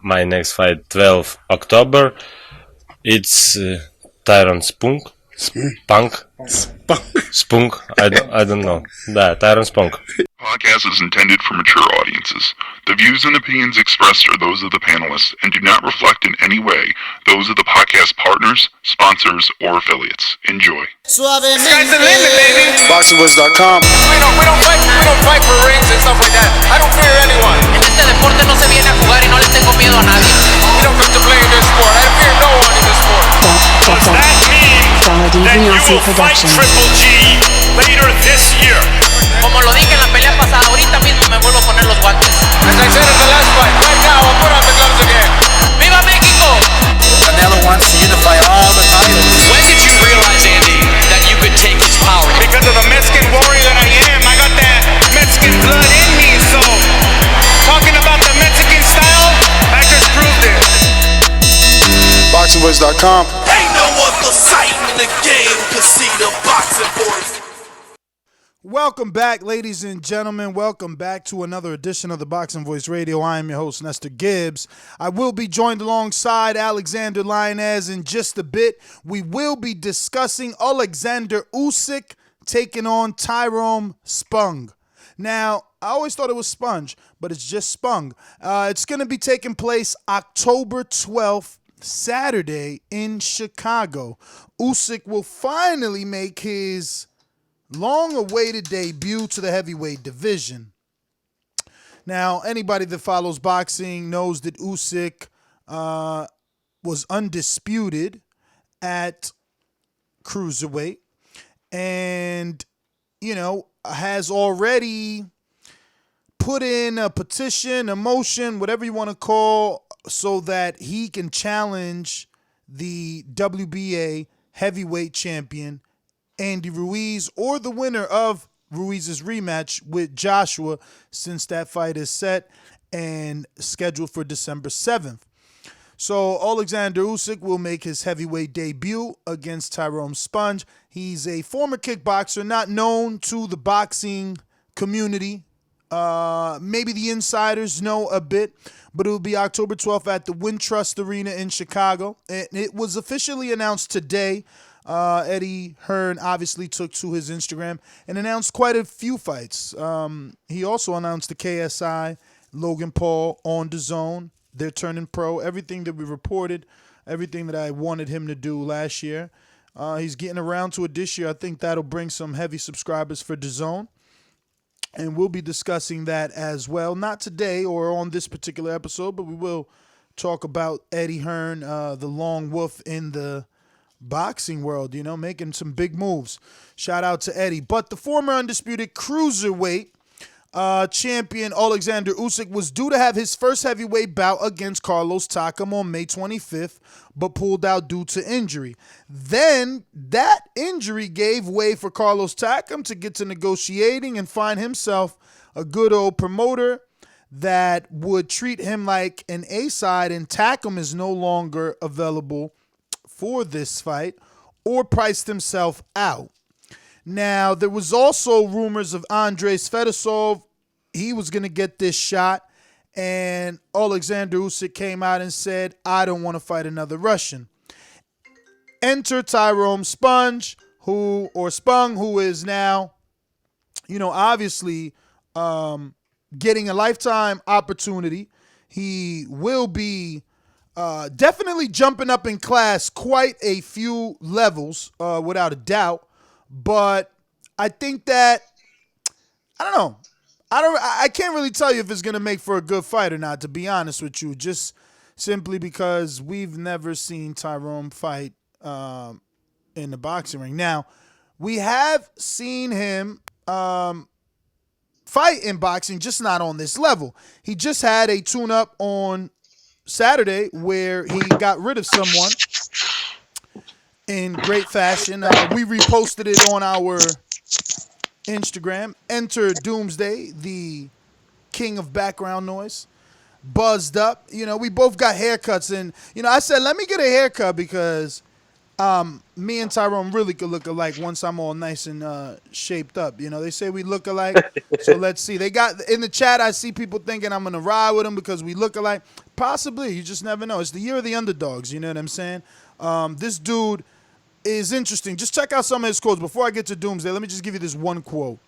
my next fight, 12 October. It's Tyrone Spong. Spong. I don't know. Да, Tyrone Spong. Podcast is intended for mature audiences. The views and opinions expressed are those of the panelists and do not reflect in any way those of the podcast partners, sponsors, or affiliates. Enjoy. Sky's the limit, baby. BoxingVoice.com. We don't fight for rings and stuff like that. I don't fear anyone. En este deporte no se viene a jugar y no le tengo miedo a nadie. We don't come to play in this sport. I fear no one in this sport. Does that mean that you will fight Triple G later this year? Como lo dije en la pelea pasada, ahorita mismo me vuelvo a poner los guantes. As I said in the last fight, right now I'll put on the gloves again. ¡Viva México! Canelo wants to unify all the titles. When did you realize, Andy, that you could take his power? Because of the Mexican warrior that I am, I got that Mexican blood in me, so talking about the Mexican style, I just proved it. BoxingVoice.com. Ain't no other sight in the game to see the Boxing Voice. Welcome back, ladies and gentlemen. Welcome back to another edition of the Boxing Voice Radio. I am your host, Nestor Gibbs. I will be joined alongside Alexander Lionez in just a bit. We will be discussing Oleksandr Usyk taking on Tyrone Spong. Now, I always thought it was Sponge, but it's just Spong. It's going to be taking place October 12th, Saturday in Chicago. Usyk will finally make his long-awaited debut to the heavyweight division. Now, anybody that follows boxing knows that Usyk was undisputed at cruiserweight and, has already put in a petition, a motion, whatever you want to call, so that he can challenge the WBA heavyweight champion Andy Ruiz, or the winner of Ruiz's rematch with Joshua, since that fight is set and scheduled for December 7th. So Oleksandr Usyk will make his heavyweight debut against Tyrone Spong. He's a former kickboxer, not known to the boxing community. Maybe the insiders know a bit, but it will be October 12th at the Wintrust Arena in Chicago. And it was officially announced today. Eddie Hearn obviously took to his Instagram and announced quite a few fights. He also announced the KSI, Logan Paul on Dazn. They're turning pro. Everything that we reported, everything that I wanted him to do last year. He's getting around to it this year. I think that'll bring some heavy subscribers for Dazn. And we'll be discussing that as well. Not today or on this particular episode, but we will talk about Eddie Hearn, the lone wolf in the boxing world, making some big moves. Shout out to Eddie. But the former undisputed cruiserweight champion Oleksandr Usyk was due to have his first heavyweight bout against Carlos Takam on May 25th, but pulled out due to injury. Then that injury gave way for Carlos Takam to get to negotiating and find himself a good old promoter that would treat him like an A-side, and Takam is no longer available for this fight or priced himself out. Now, there was also rumors of Andrei Svedosov. He was going to get this shot, and Oleksandr Usyk came out and said, I don't want to fight another Russian. Enter Tyrone Spong, who is now, obviously getting a lifetime opportunity. He will be definitely jumping up in class quite a few levels, without a doubt. But I think that, I don't know. I can't really tell you if it's going to make for a good fight or not, to be honest with you, just simply because we've never seen Tyrone fight in the boxing ring. Now, we have seen him fight in boxing, just not on this level. He just had a tune-up on Saturday where he got rid of someone in great fashion. We reposted it on our Instagram. Enter Doomsday, the king of background noise, buzzed up. We both got haircuts, and I said, let me get a haircut because me and Tyrone really could look alike once I'm all nice and shaped up. They say we look alike, so let's see. They got in the chat, I see people thinking I'm gonna ride with them because we look alike. Possibly. You just never know. It's the year of the underdogs. You know what I'm saying? This dude is interesting. Just check out some of his quotes. Before I get to Doomsday, let me just give you this one quote.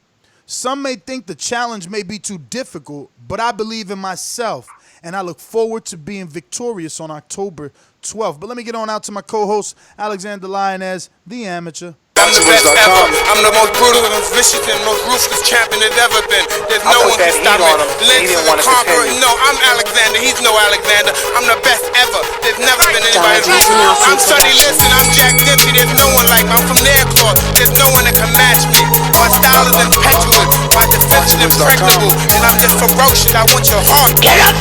Some may think the challenge may be too difficult, but I believe in myself, and I look forward to being victorious on October 12th. But let me get on out to my co-host, Alexander Lioness, the amateur. I'm the best ever. I'm the most brutal and vicious and most ruthless champion there's ever been. There's no one can stop me. Lynch is a conqueror. No, I'm Alexander. He's no Alexander. I'm the best ever. There's never been anybody like me. I'm Sonny Liston. I'm Jack Dempsey. There's no one like me. I'm from Nairclaw. There's no one that can match me. My style is impetuous. My defense is impregnable. And I'm just ferocious. I want your heart. Get up,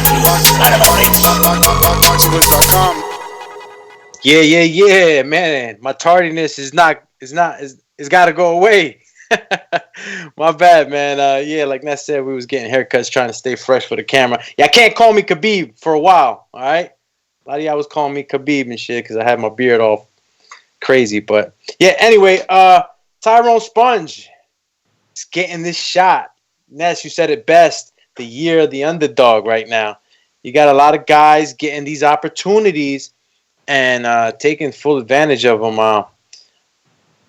son of a bitch. Yeah, man. My tardiness is got to go away. My bad, man. Yeah, like Ness said, we was getting haircuts, trying to stay fresh for the camera. Yeah, I can't call me Khabib for a while. All right, a lot of y'all was calling me Khabib and shit because I had my beard all crazy. But yeah, anyway, Tyrone Spong is getting this shot. Ness, you said it best. The year of the underdog right now. You got a lot of guys getting these opportunities and taking full advantage of them.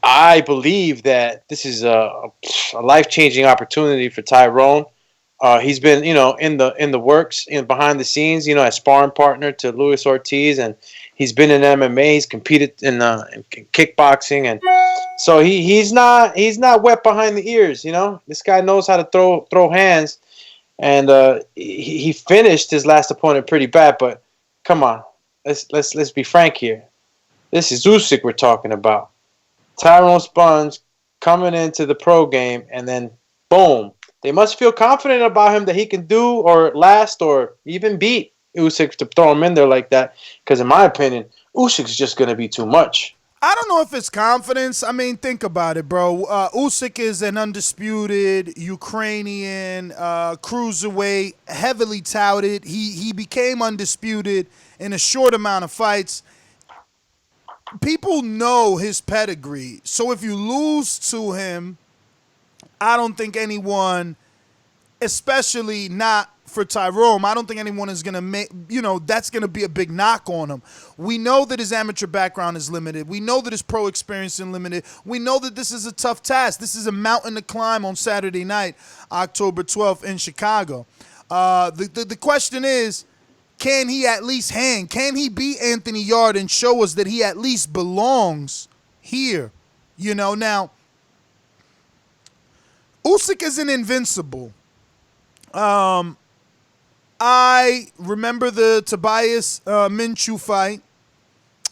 I believe that this is a life-changing opportunity for Tyrone. He's been, in the works, behind the scenes, as sparring partner to Luis Ortiz, and he's been in MMA. He's competed in kickboxing, and so he's not wet behind the ears. This guy knows how to throw hands, and he finished his last opponent pretty bad. But come on, let's be frank here. This is Usyk we're talking about. Tyrone Spong coming into the pro game, and then boom. They must feel confident about him that he can do or last or even beat Usyk to throw him in there like that. Because in my opinion, Usyk's just going to be too much. I don't know if it's confidence. I mean, think about it, bro. Usyk is an undisputed Ukrainian cruiserweight, heavily touted. He became undisputed in a short amount of fights. People know his pedigree. So if you lose to him, I don't think anyone, especially not for Tyrone, I don't think anyone is going to make, that's going to be a big knock on him. We know that his amateur background is limited. We know that his pro experience is limited. We know that this is a tough task. This is a mountain to climb on Saturday night, October 12th in Chicago. The question is, can he at least hang? Can he beat Anthony Yarde and show us that he at least belongs here? Now, Usyk isn't invincible. I remember the Tobias Minshew fight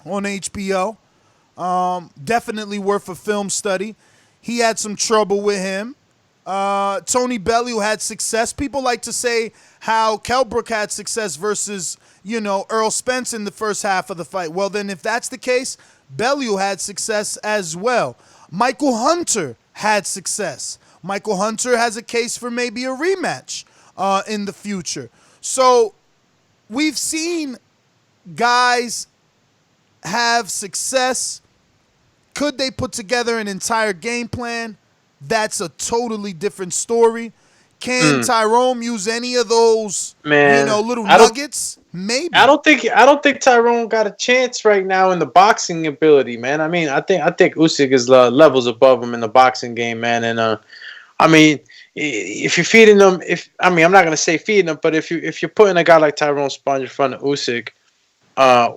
on HBO. Definitely worth a film study. He had some trouble with him. Tony Bellew had success. People like to say how Kelbrook had success versus, Earl Spence in the first half of the fight. Well, then if that's the case, Bellew had success as well. Michael Hunter had success. Michael Hunter has a case for maybe a rematch in the future. So we've seen guys have success. Could they put together an entire game plan? That's a totally different story. Can Tyrone use any of those, little nuggets? Maybe. I don't think Tyrone got a chance right now in the boxing ability, man. I mean, I think Usyk is levels above him in the boxing game, man. And if you're feeding them, I'm not gonna say feeding them, but if you're putting a guy like Tyrone Spong in front of Usyk,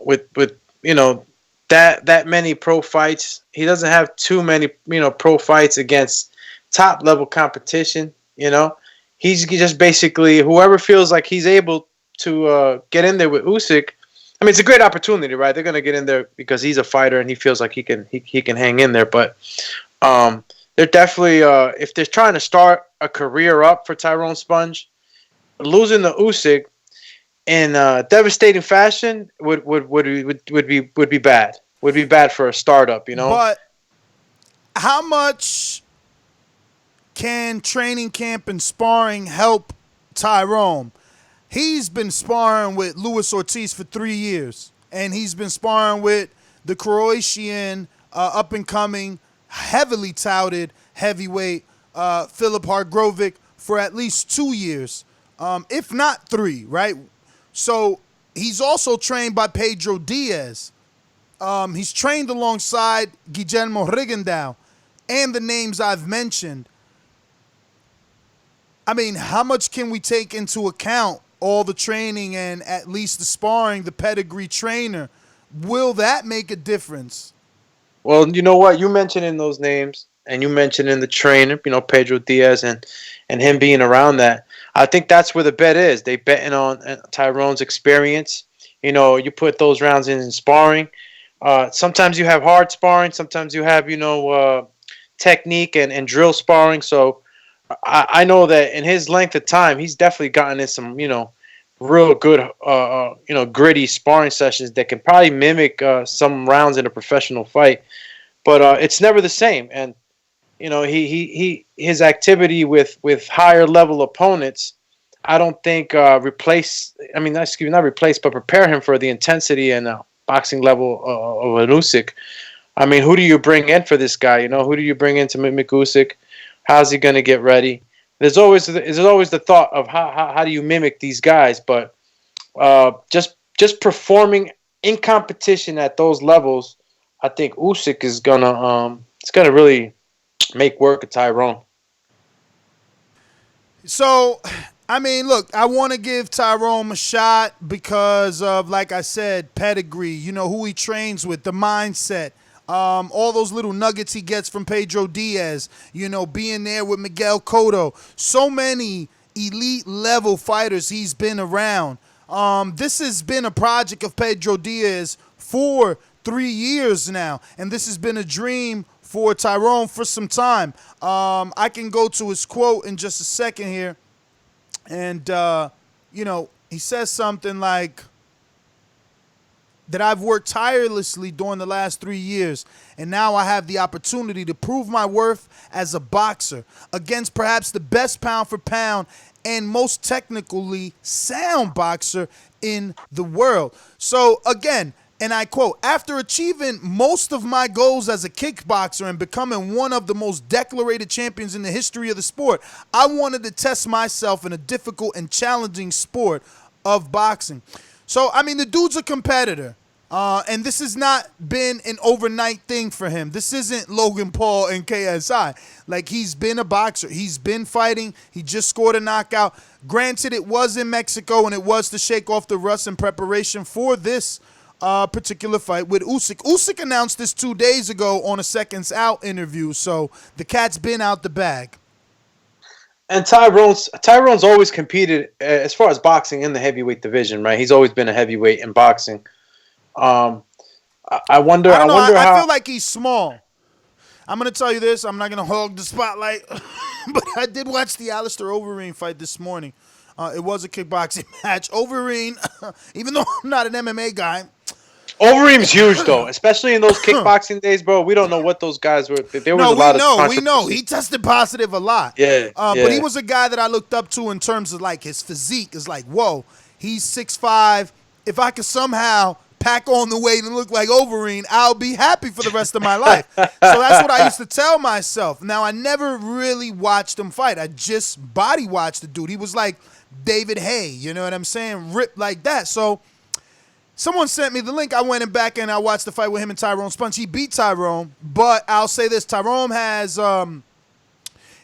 with that many pro fights, he doesn't have too many pro fights against top level competition. He's just basically whoever feels like he's able to get in there with Usyk. I mean, it's a great opportunity, right? They're gonna get in there because he's a fighter and he feels like he can hang in there. But they're definitely if they're trying to start a career up for Tyrone Spong, losing to Usyk in devastating fashion would be bad. Would be bad for a startup, But how much can training camp and sparring help Tyrone? He's been sparring with Luis Ortiz for 3 years, and he's been sparring with the Croatian up-and-coming, heavily touted heavyweight Filip Hrgovic for at least 2 years, if not 3, right? So he's also trained by Pedro Diaz. He's trained alongside Guillermo Rigondeaux and the names I've mentioned. I mean, how much can we take into account all the training and at least the sparring, the pedigree trainer? Will that make a difference? Well, you know what? You mentioned in those names, and you mentioned in the trainer, Pedro Diaz and him being around that. I think that's where the bet is. They betting on Tyrone's experience. You put those rounds in sparring. Sometimes you have hard sparring. Sometimes you have, technique and drill sparring. So I know that in his length of time, he's definitely gotten in some, real good, gritty sparring sessions that can probably mimic some rounds in a professional fight. But it's never the same. And, his activity with higher level opponents, I don't think not replace, but prepare him for the intensity and boxing level of an Usyk. I mean, who do you bring in for this guy? Who do you bring in to mimic Usyk? How's he going to get ready? There's always the thought of how do you mimic these guys, but just performing in competition at those levels, I think Usyk is gonna really make work of Tyrone. So, I mean, look, I want to give Tyrone a shot because of, like I said, pedigree, who he trains with, the mindset, all those little nuggets he gets from Pedro Diaz, being there with Miguel Cotto. So many elite level fighters he's been around. This has been a project of Pedro Diaz for 3 years now, and this has been a dream for Tyrone for some time. I can go to his quote in just a second here. And, he says something like that I've worked tirelessly during the last 3 years, and now I have the opportunity to prove my worth as a boxer against perhaps the best pound for pound and most technically sound boxer in the world. So, again, and I quote, after achieving most of my goals as a kickboxer and becoming one of the most decorated champions in the history of the sport, I wanted to test myself in a difficult and challenging sport of boxing. So, I mean, the dude's a competitor. And this has not been an overnight thing for him. This isn't Logan Paul and KSI. Like, he's been a boxer. He's been fighting. He just scored a knockout. Granted, it was in Mexico, and it was to shake off the rust in preparation for this particular fight with Usyk. Usyk announced this 2 days ago on a Seconds Out interview, so the cat's been out the bag. And Tyrone's always competed as far as boxing in the heavyweight division, right? He's always been a heavyweight in boxing. I wonder how I feel like he's small. I'm gonna tell you this. I'm not gonna hog the spotlight, but I did watch the Alistair Overeem fight this morning. It was a kickboxing match. Overeem, even though I'm not an MMA guy. Overeem's huge, though, especially in those kickboxing days, bro. We don't know what those guys were. There was a lot of controversy. We know. He tested positive a lot. Yeah, but he was a guy that I looked up to in terms of, like, his physique. It's like, whoa, he's 6'5". If I could somehow pack on the weight and look like Overeem, I'll be happy for the rest of my life. So that's what I used to tell myself. Now, I never really watched him fight. I just body watched the dude. He was like David Hay, you know what I'm saying? Ripped like that. So someone sent me the link. I went back and I watched the fight with him and Tyrone Spong. He beat Tyrone, but I'll say this. Tyrone has,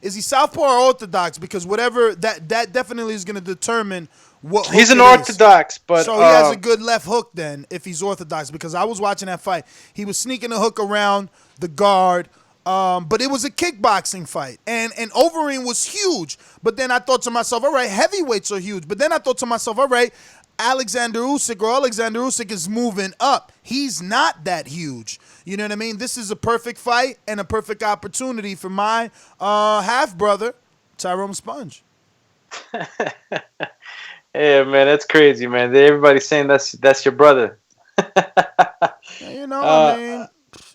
is he southpaw or orthodox? Because whatever, that definitely is going to determine what hook he's an it orthodox, but so he has a good left hook then if he's orthodox, because I was watching that fight. He was sneaking the hook around the guard, but it was a kickboxing fight. And Overeem was huge. But then I thought to myself, all right, heavyweights are huge. But then I thought to myself, all right, Alexander Usyk is moving up. He's not that huge. You know what I mean? This is a perfect fight and a perfect opportunity for my half-brother, Tyrone Spong. Yeah, man, that's crazy, man. Everybody's saying that's your brother. You know, I mean,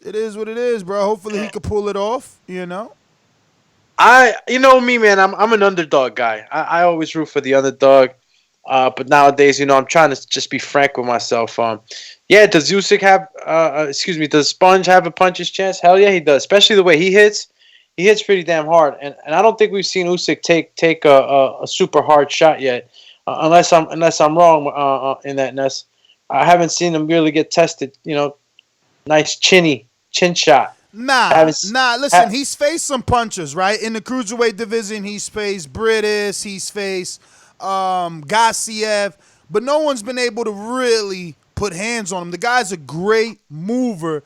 it is what it is, bro. Hopefully he could pull it off, you know? You know me, man. I'm an underdog guy. I always root for the underdog. But nowadays, I'm trying to just be frank with myself. Does Usyk have, does Spong have a puncher's chance? Hell yeah, he does. Especially the way he hits. He hits pretty damn hard. And I don't think we've seen Usyk take a super hard shot yet. unless I'm wrong in that, Ness. I haven't seen him really get tested. Nice chin shot. Nah. Listen, he's faced some punchers, right? In the cruiserweight division, he's faced Britis, he's faced Gassiev, but no one's been able to really put hands on him. The guy's a great mover,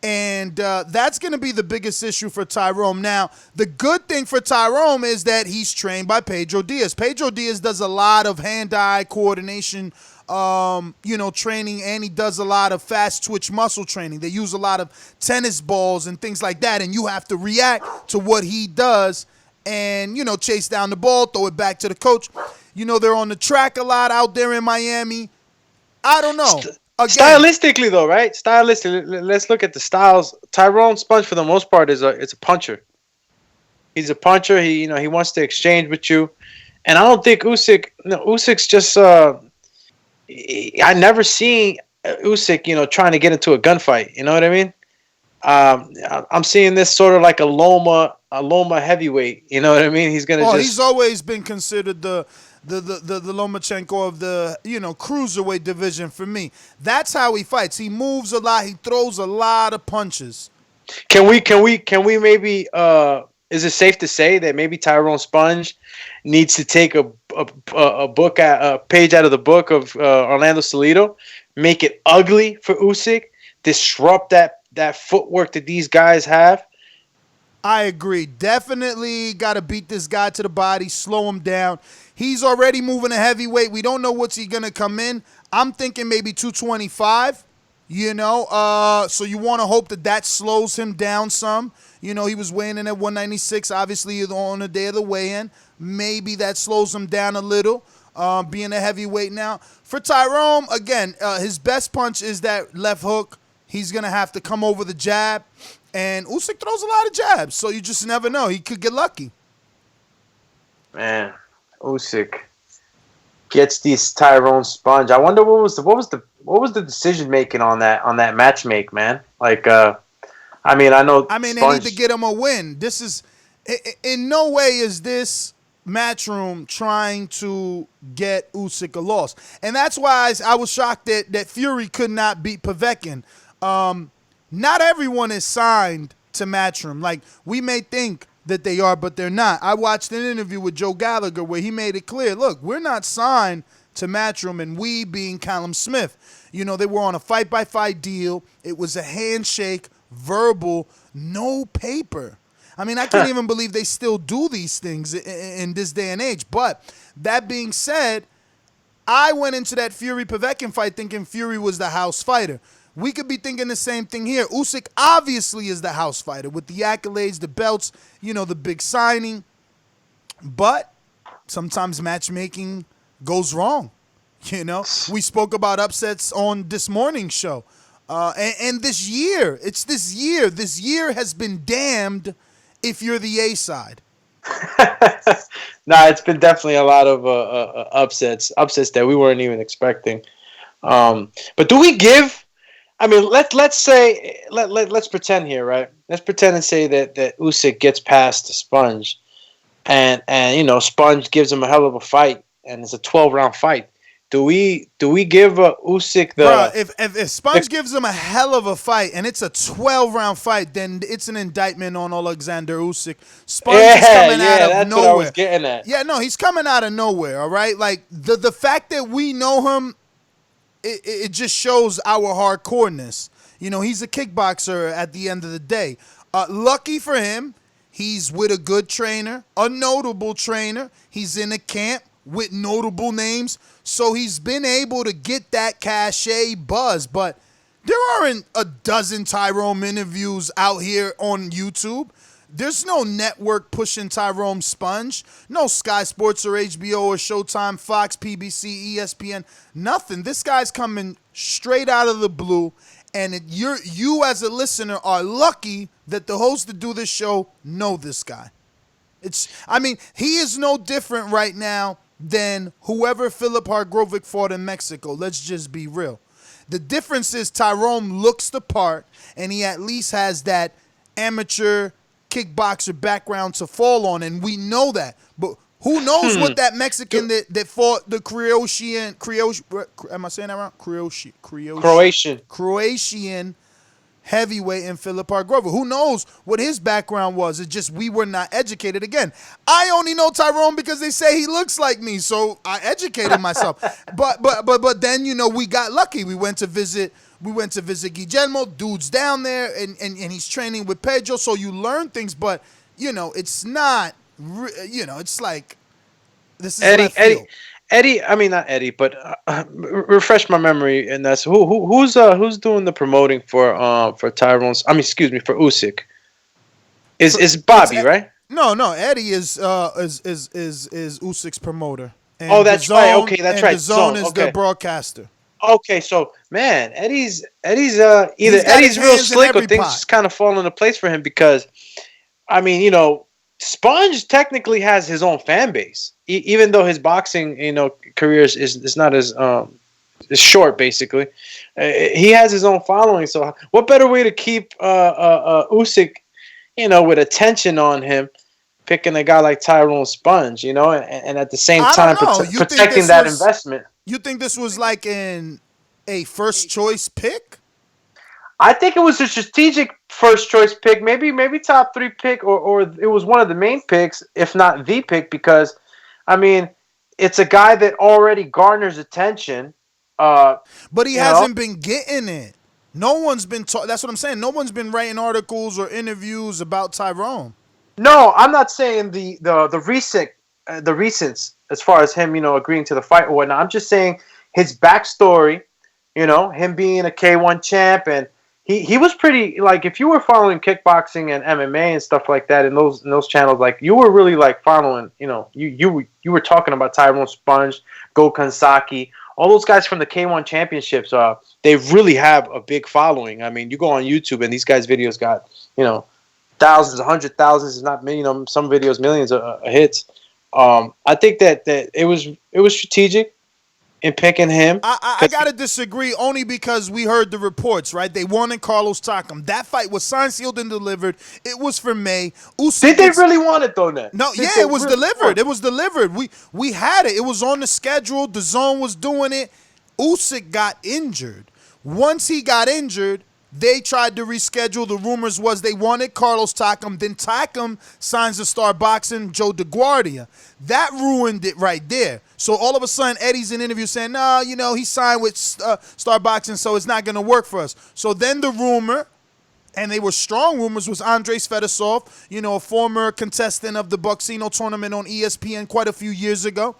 and that's going to be the biggest issue for Tyrone. Now, the good thing for Tyrone is that he's trained by Pedro Diaz. Pedro Diaz does a lot of hand-eye coordination training, and he does a lot of fast twitch muscle training. They use a lot of tennis balls and things like that, and you have to react to what he does and, chase down the ball, throw it back to the coach. They're on the track a lot out there in Miami. I don't know. Again, stylistically, though, right? Stylistically, let's look at the styles. Tyrone Spong, for the most part, is a puncher. He's a puncher. He wants to exchange with you, and I don't think Usyk's just. I never seen Usyk, trying to get into a gunfight. You know what I mean? I'm seeing this sort of like a Loma heavyweight. You know what I mean? He's gonna. He's always been considered the Lomachenko of the cruiserweight division for me. That's how he fights. He moves a lot. He throws a lot of punches. Can we maybe? Is it safe to say that maybe Tyrone Spong needs to take a page out of the book of Orlando Salido, make it ugly for Usyk, disrupt that footwork that these guys have? I agree. Definitely got to beat this guy to the body, slow him down. He's already moving a heavyweight. We don't know what's he going to come in. I'm thinking maybe 225, so you want to hope that slows him down some. He was weighing in at 196, obviously, on the day of the weigh-in. Maybe that slows him down a little, being a heavyweight now. For Tyrone, again, his best punch is that left hook. He's going to have to come over the jab. And Usyk throws a lot of jabs, so you just never know. He could get lucky. Man, Usyk gets these Tyrone Spong. I wonder what was the decision making on that matchmake, man. Like, I know. They need to get him a win. This is in no way is this Matchroom trying to get Usyk a loss, and that's why I was shocked that Fury could not beat Povetkin. Not everyone is signed to Matchroom. Like, we may think that they are, but they're not. I watched an interview with Joe Gallagher where he made it clear, look, we're not signed to Matchroom, and we being Callum Smith. They were on a fight-by-fight deal. It was a handshake, verbal, no paper. I can't even believe they still do these things in this day and age. But that being said, I went into that Fury-Povetkin fight thinking Fury was the house fighter. We could be thinking the same thing here. Usyk obviously is the house fighter with the accolades, the belts, the big signing. But sometimes matchmaking goes wrong. We spoke about upsets on this morning's show. And this year, this year has been damned if you're the A side. Nah, it's been definitely a lot of upsets that we weren't even expecting. But do we give? Let's say let's pretend here, right? Let's pretend and say that Usyk gets past Spong, and Spong gives him a hell of a fight, and it's a 12-round fight. Do we give Usyk the? Bruh, if Spong gives him a hell of a fight and it's a 12-round fight, then it's an indictment on Oleksandr Usyk. Spong is coming out of that's nowhere. What I was getting at. Yeah, no, he's coming out of nowhere. All right, like the fact that we know him, it just shows our hardcoreness. He's a kickboxer at the end of the day. Lucky for him, he's with a good trainer, a notable trainer. He's in a camp with notable names. So he's been able to get that cachet buzz. But there aren't a dozen Tyrone interviews out here on YouTube. There's no network pushing Tyrone Spong. No Sky Sports or HBO or Showtime, Fox, PBC, ESPN, nothing. This guy's coming straight out of the blue. And you as a listener are lucky that the hosts that do this show know this guy. He is no different right now than whoever Philip Hargrovic fought in Mexico. Let's just be real. The difference is Tyrone looks the part, and he at least has that amateur kickboxer background to fall on, and we know that. But Who knows what that Mexican that fought the Croatian, am I saying that wrong? Croatian heavyweight in Philip Grover. Who knows what his background was? It's just we were not educated. Again, I only know Tyrone because they say he looks like me, so I educated myself. But then we got lucky. We went to visit Guillermo. Dude's down there, and he's training with Pedro. So you learn things, but it's not. It's like this is Eddie. I mean, not Eddie, but refresh my memory. And that's who's doing the promoting for Tyrone. I mean, excuse me, for Usyk. Is Bobby, right? No. Eddie is Usyk's promoter. And that's right. Okay, that's right. Dazn is the broadcaster. Okay, so man, Eddie's either Eddie's real slick or things just kind of fall into place for him because, I mean, Sponge technically has his own fan base, even though his boxing, career is not as short. Basically, he has his own following. So, what better way to keep Usyk, with attention on him, picking a guy like Tyrone Spong, and at the same time protecting that investment. You think this was like a first choice pick? I think it was a strategic first choice pick, maybe top 3 pick, or it was one of the main picks, if not the pick, because I mean it's a guy that already garners attention. But he hasn't been getting it. No one's been that's what I'm saying. No one's been writing articles or interviews about Tyrone. No, I'm not saying the recents as far as him, agreeing to the fight or whatnot. I'm just saying his backstory, him being a K1 champ, and he was pretty, like, if you were following kickboxing and MMA and stuff like that in those channels, like, you were really like following, you were talking about Tyrone Spong, Gokhan Saki, all those guys from the K1 championships. They really have a big following. I mean, you go on YouTube and these guys' videos got thousands, 100,000s, if not some videos millions of hits. I think that it was strategic in picking him. I gotta disagree only because we heard the reports, right? They wanted Carlos Takam. That fight was signed, sealed, and delivered. It was for May. Did they really want it though, Ned? No, it was delivered. It was delivered. We had it. It was on the schedule. Dazn was doing it. Usyk got injured. Once he got injured, they tried to reschedule. The rumors was they wanted Carlos Takam. Then Takam signs to Star Boxing, Joe DeGuardia. That ruined it right there. So all of a sudden, Eddie's in an interview saying, no, he signed with Star Boxing, so it's not going to work for us. So then the rumor, and they were strong rumors, was Andres Fedosov, a former contestant of the Boxino tournament on ESPN quite a few years ago.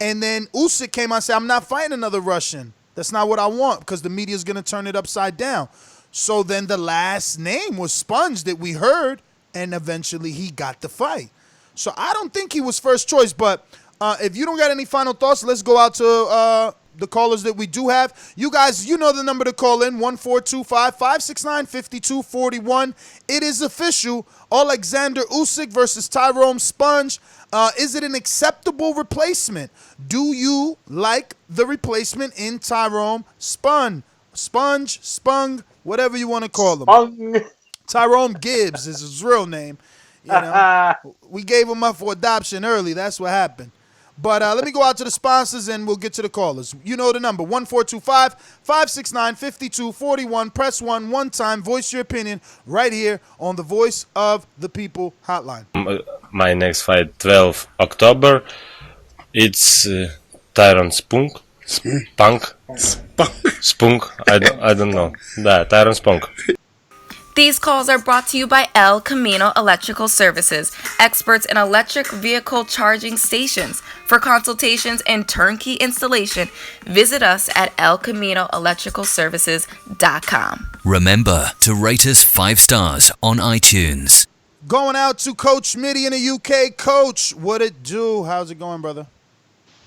And then Usyk came out and said, I'm not fighting another Russian. That's not what I want because the media's going to turn it upside down. So then the last name was Sponge that we heard, and eventually he got the fight. So I don't think he was first choice, but if you don't got any final thoughts, let's go out to the callers that we do have. You guys, you know the number to call in, 1-425-569-5241. It is official. Oleksandr Usyk versus Tyrone Spong. Is it an acceptable replacement? Do you like the replacement in Tyrone Spong? Spong, whatever you want to call him. Tyrone Gibbs is his real name. We gave him up for adoption early. That's what happened. But let me go out to the sponsors and we'll get to the callers. You know the number, 1-425-569-5241. Press 1 time. Voice your opinion right here on the Voice of the People hotline. My next fight, 12 October. It's Tyrone Spong. Spong. I don't know. Tyrone Spong. These calls are brought to you by El Camino Electrical Services, experts in electric vehicle charging stations. For consultations and turnkey installation, visit us at elcaminoelectricalservices.com. Remember to rate us 5 stars on iTunes. Going out to Coach Mitty in the UK. Coach, what it do? How's it going, brother?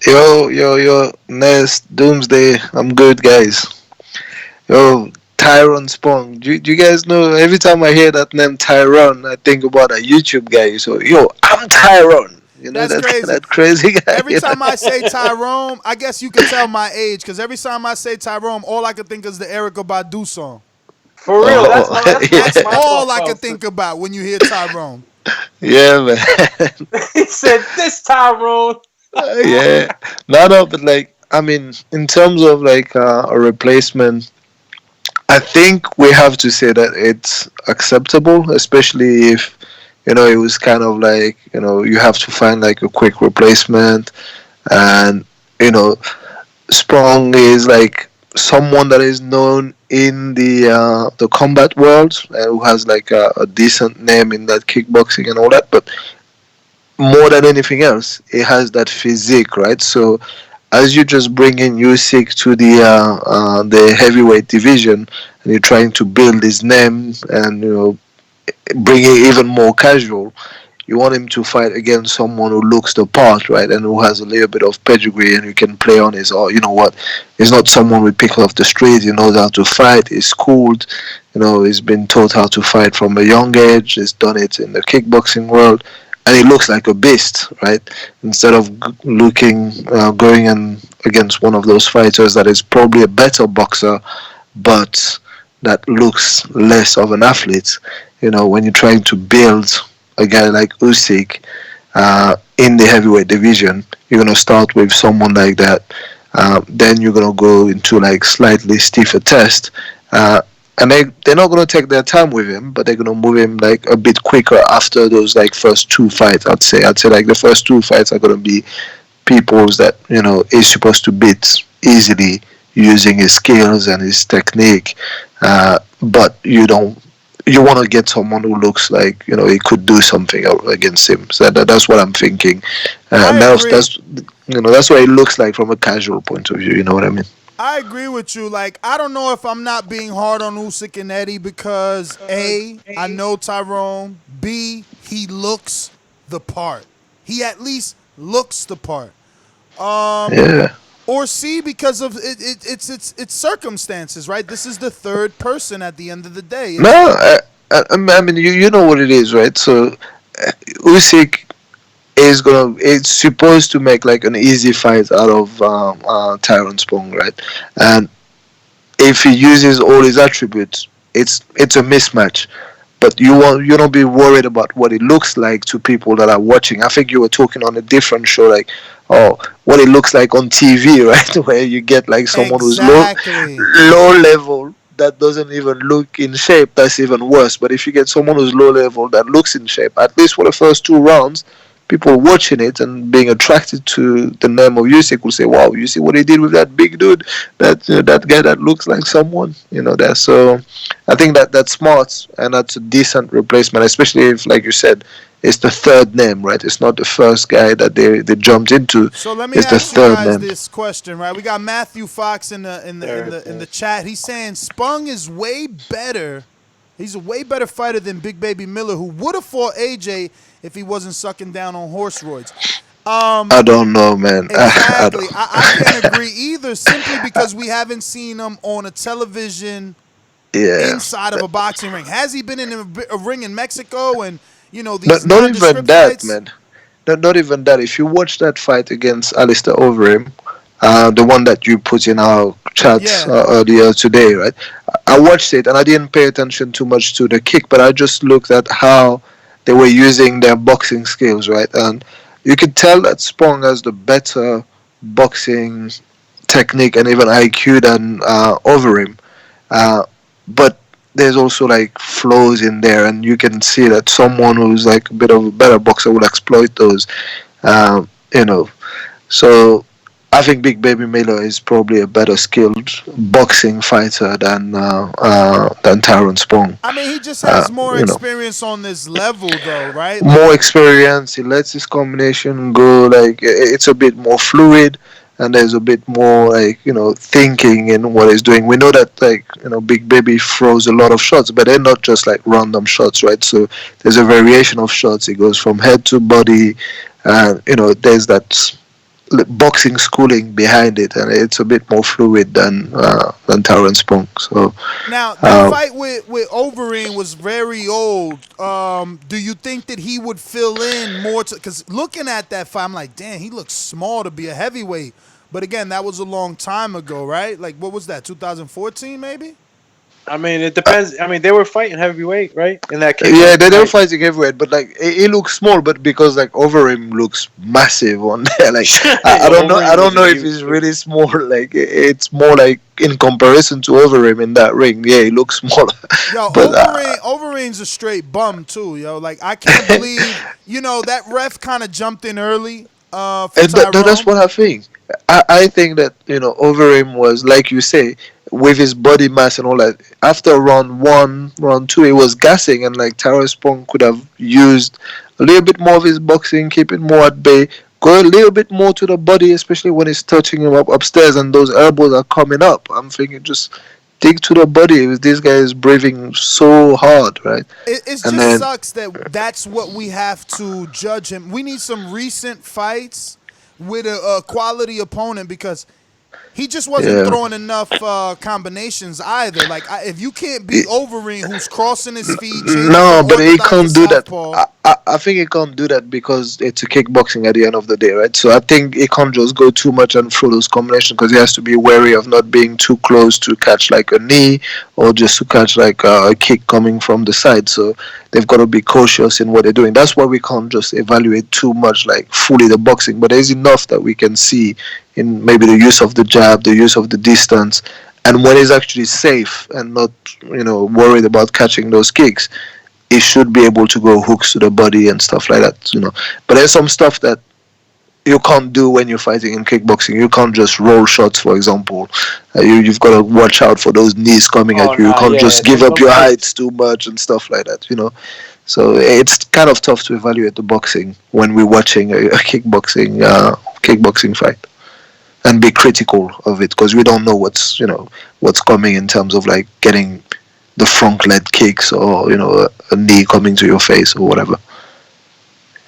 Yo, Nest, Doomsday. I'm good, guys. Yo, Tyrone Spong. Do you guys know, every time I hear that name Tyrone, I think about a YouTube guy. So, I'm Tyrone. That's crazy. That crazy guy. Every time I say Tyrone, I guess you can tell my age, because every time I say Tyrone, all I can think is the Erykah Badu song. For real, that's all I can think about when you hear Tyrone. Yeah, man. He said, "This Tyrone." Yeah. No, but like, I mean, in terms of like a replacement, I think we have to say that it's acceptable, especially if it was kind of like you have to find like a quick replacement, and you know Sprong is like someone that is known in the combat world and who has like a decent name in that kickboxing and all that, but more than anything else, it has that physique, right? So as you just bring in Usyk to the heavyweight division, and you're trying to build his name and bring it even more casual, you want him to fight against someone who looks the part, right, and who has a little bit of pedigree, and you can play on his, you know what, he's not someone we pick off the street. He knows how to fight. He's schooled, he's been taught how to fight from a young age. He's done it in the kickboxing world, and he looks like a beast, right? Instead of going in against one of those fighters that is probably a better boxer, but that looks less of an athlete. When you're trying to build a guy like Usyk in the heavyweight division, you're gonna start with someone like that. Then you're gonna go into like slightly stiffer test, and they're not gonna take their time with him, but they're gonna move him like a bit quicker after those like first two fights. I'd say like the first two fights are gonna be people's that is supposed to beat easily using his skills and his technique, but you want to get someone who looks like he could do something against him. So that's what I'm thinking, and that's what it looks like from a casual point of view. You know what I mean? I agree with you. Like, I don't know if I'm not being hard on Usyk and Eddie because A, I know Tyrone. B, he looks the part. He at least looks the part. Yeah. Or C, because of it's circumstances, right? This is the third person at the end of the day. I mean, you know what it is, right? So Usyk is supposed to make like an easy fight out of Tyrone Spong, right? And if he uses all his attributes, it's a mismatch. But you don't be worried about what it looks like to people that are watching. I think you were talking on a different show, like, what it looks like on TV, right? Where you get like someone who's low level that doesn't even look in shape. That's even worse. But if you get someone who's low level that looks in shape, at least for the first two rounds, people watching it and being attracted to the name of Usyk will say, "Wow, you see what he did with that big dude? That guy that looks like someone, that." So I think that's smart and that's a decent replacement, especially if, like you said, it's the third name, right? It's not the first guy that they jumped into. So let me it's ask the you third guys name. this question, right? We got Matthew Fox in the chat. He's saying Spong is way better. He's a way better fighter than Big Baby Miller, who would have fought AJ if he wasn't sucking down on horse roids. I don't know, man. Exactly. I can't agree either, simply because we haven't seen him on a television inside of a boxing ring. Has he been in a ring in Mexico and, these not even that, fights? man. Not even that. If you watch that fight against Alistair Overeem, the one that you put in our chat earlier today, right? I watched it and I didn't pay attention too much to the kick, but I just looked at how they were using their boxing skills, right? And you could tell that Spong has the better boxing technique and even IQ than Overeem. But there's also like flaws in there, and you can see that someone who's like a bit of a better boxer will exploit those. So I think Big Baby Miller is probably a better skilled boxing fighter than Tyrone Spong. I mean, he just has more experience on this level, though, right? More experience. He lets his combination go. Like, it's a bit more fluid, and there's a bit more like thinking in what he's doing. We know that Big Baby throws a lot of shots, but they're not just like random shots, right? So there's a variation of shots. It goes from head to body, and there's that boxing schooling behind it, and it's a bit more fluid than Tyrone Spong. So now that fight with Overeem was very old. Do you think that he would fill in more? Because looking at that fight, I'm like, damn, he looks small to be a heavyweight. But again, that was a long time ago, right? Like, what was that? 2014, maybe? I mean, it depends. I mean, they were fighting heavyweight, right? In that Yeah, kickboxing they're fight. fighting heavyweight, but like it looks small, but because like over him looks massive on there. Like I don't know, I Overeem don't was a know if huge he's dude. really small. Like it's more like in comparison to over him in that ring. Yeah, he looks smaller, Yo, but Overeem's a straight bum too, yo. Like I can't believe, that ref kind of jumped in early for and that's Tyrone. what I think. I think that over him was like you say with his body mass and all that. After round one, round two, he was gassing, and like Tyrone Spong could have used a little bit more of his boxing, keep it more at bay, go a little bit more to the body, especially when he's touching him up upstairs and those elbows are coming up. I'm thinking just dig to the body. This guy is breathing so hard, right? It And just then sucks that that's what we have to judge him. We need some recent fights with a quality opponent because he just wasn't yeah. throwing enough combinations either. Like if you can't beat Overeem, who's crossing his feet, changing No, from but he orthodox to can't do that. southpaw. I think he can't do that because it's a kickboxing at the end of the day, right? So I think he can't just go too much and throw those combinations because he has to be wary of not being too close to catch like a knee or just to catch like a kick coming from the side. So they've got to be cautious in what they're doing. That's why we can't just evaluate too much like fully the boxing, but there's enough that we can see in maybe the use of the jab, the use of the distance, and when he's actually safe and not worried about catching those kicks, he should be able to go hooks to the body and stuff like that. But there's some stuff that you can't do when you're fighting in kickboxing. You can't just roll shots, for example. You've got to watch out for those knees coming Oh at you. You nah, can't yeah. just give up Some your fights. heights too much and stuff like that. So it's kind of tough to evaluate the boxing when we're watching a kickboxing fight and be critical of it because we don't know what's coming in terms of like getting the front leg kicks or a knee coming to your face or whatever.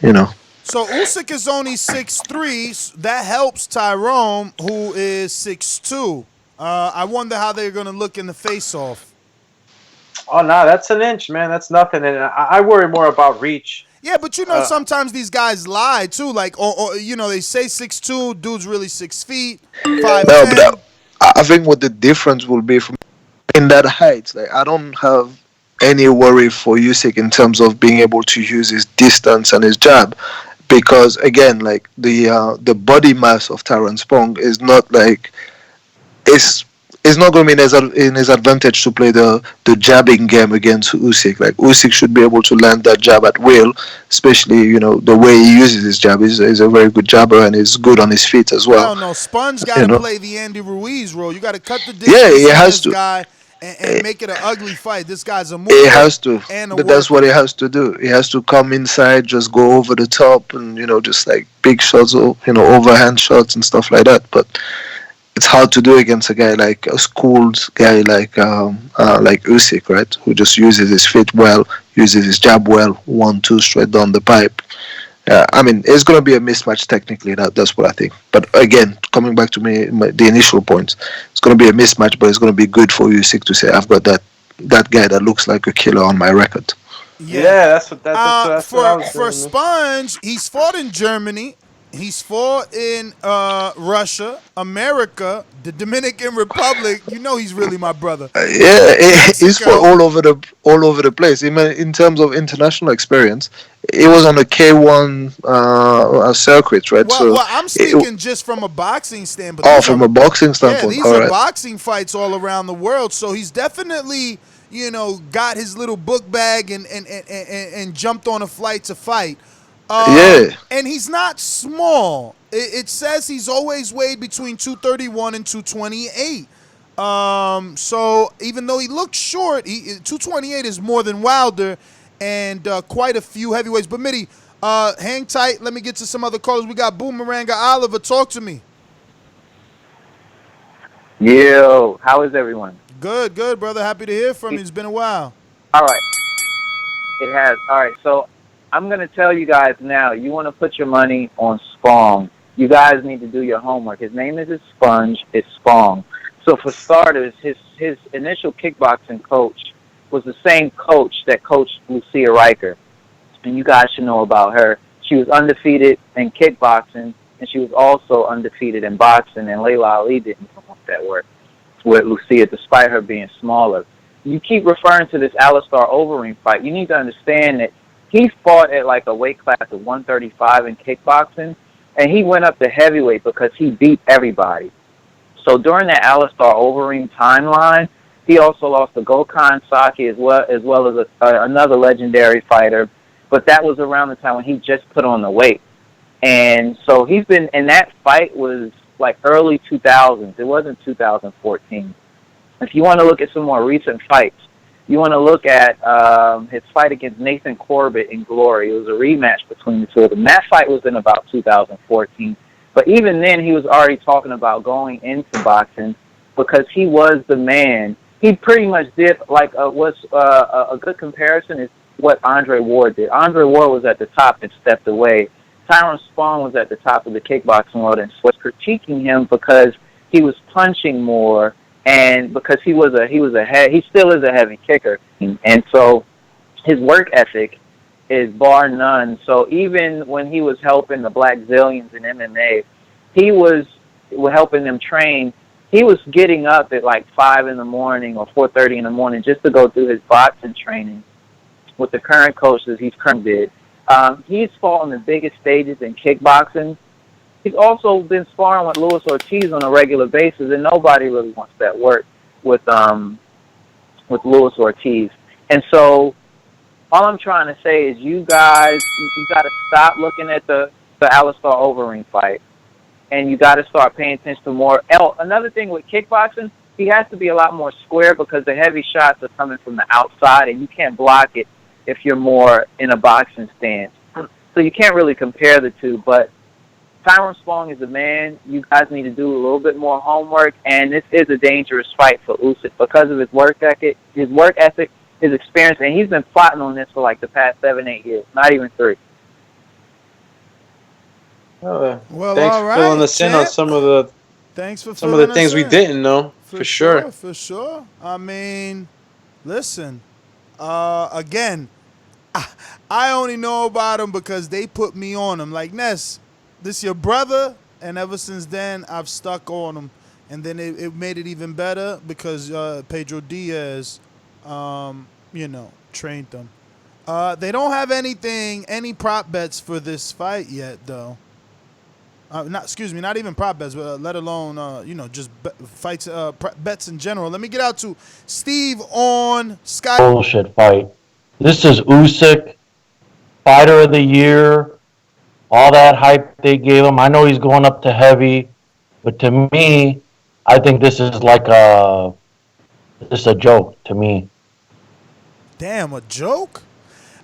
you know So Usyk is only 6'3". That helps Tyrone, who is 6'2". I wonder how they're going to look in the face-off. Oh nah, that's an inch, man. That's nothing. And I worry more about reach. Yeah, but sometimes these guys lie too. Like, or they say 6'2", dude's really 6 feet, no, but 5'10". I think what the difference will be from in that height, like I don't have any worry for Usyk in terms of being able to use his distance and his jab, because again, like the body mass of Tyrone Spong is not like it's not going to be in his advantage to play the jabbing game against Usyk. Like Usyk should be able to land that jab at will, especially the way he uses his jab. He's a very good jabber and is good on his feet as well. Hell no, Sponge got You to know, play the Andy Ruiz role. You got to cut the yeah, distance he on has this to. guy and make it an ugly fight. This guy's a He mover has to. and a That's what worker. he has to do. He has to come inside, just go over the top, and just like big shots, or overhand shots and stuff like that. But it's hard to do against a guy like a schooled guy like Usyk, right? Who just uses his feet well, uses his jab well, 1-2 straight down the pipe. I mean, it's going to be a mismatch technically. That's what I think. But again, coming back to the initial points, it's going to be a mismatch, but it's going to be good for Usyk to say, I've got that guy that looks like a killer on my record. Yeah, that's what I was For saying. Sponge, he's fought in Germany. He's fought in Russia, America, the Dominican Republic. You know he's really my brother. Yeah, he's fought Mexico. all over the place. In terms of international experience, he was on the K1 circuit, right? Well, I'm speaking just from a boxing standpoint. From a boxing standpoint, These all are right. boxing fights all around the world. So he's definitely, got his little book bag and jumped on a flight to fight. Yeah. And he's not small. It says he's always weighed between 231 and 228. So even though he looks short, 228 is more than Wilder and quite a few heavyweights. But Mitty, hang tight. Let me get to some other callers. We got Boomeranga Oliver. Talk to me. Yo, how is everyone? Good, brother. Happy to hear from you. It's been a while. All right. It has. All right. So I'm going to tell you guys now, you want to put your money on Spong. You guys need to do your homework. His name is Sponge. It's Spong. So for starters, his initial kickboxing coach was the same coach that coached Lucia Riker. And you guys should know about her. She was undefeated in kickboxing, and she was also undefeated in boxing, and Layla Ali didn't come up that work with Lucia, despite her being smaller. you keep referring to this Alistair Overeem fight. You need to understand that he fought at like a weight class of 135 in kickboxing, and he went up to heavyweight because he beat everybody. So during that Alistair Overeem timeline, he also lost to Gokhan Saki as well as another legendary fighter. But that was around the time when he just put on the weight. And so he's been, and that fight was like early 2000s. It wasn't 2014. If you want to look at some more recent fights, you want to look at his fight against Nathan Corbett in Glory. It was a rematch between the two of them. That fight was in about 2014. But even then, he was already talking about going into boxing because he was the man. He pretty much did, like, a good comparison is what Andre Ward did. Andre Ward was at the top and stepped away. Tyrone Spong was at the top of the kickboxing world and was critiquing him because he was punching more and because he still is a heavy kicker. And so his work ethic is bar none. So even when he was helping the Black Zillions in MMA, he was helping them train. He was getting up at like 5 in the morning or 4:30 in the morning just to go through his boxing training with the current coaches he's currently did. He's fought on the biggest stages in kickboxing. He's also been sparring with Luis Ortiz on a regular basis, and nobody really wants that work with Luis Ortiz. And so all I'm trying to say is you guys, you got to stop looking at the Alistair Overeem fight, and you got to start paying attention to more. Another thing with kickboxing, he has to be a lot more square because the heavy shots are coming from the outside, and you can't block it if you're more in a boxing stance. So you can't really compare the two, but Tyrone Spong is a man. You guys need to do a little bit more homework, and this is a dangerous fight for Usyk because of his work ethic, his experience, and he's been plotting on this for like the past 7-8 years, not even 3. Well, Well, thanks all for right, filling us in on some of the things we didn't know. For sure. For sure. I mean, listen. Again, I only know about him because they put me on him. Like, Ness, this your brother, and ever since then I've stuck on him. And then it made it even better because Pedro Diaz, trained them. They don't have any prop bets for this fight yet, though. Not even prop bets, but let alone, just fights, bets in general. Let me get out to Steve on Skype. Bullshit fight. This is Usyk, fighter of the year, all that hype they gave him. I know he's going up to heavy, but to me, I think this is like a joke to me. Damn, a joke?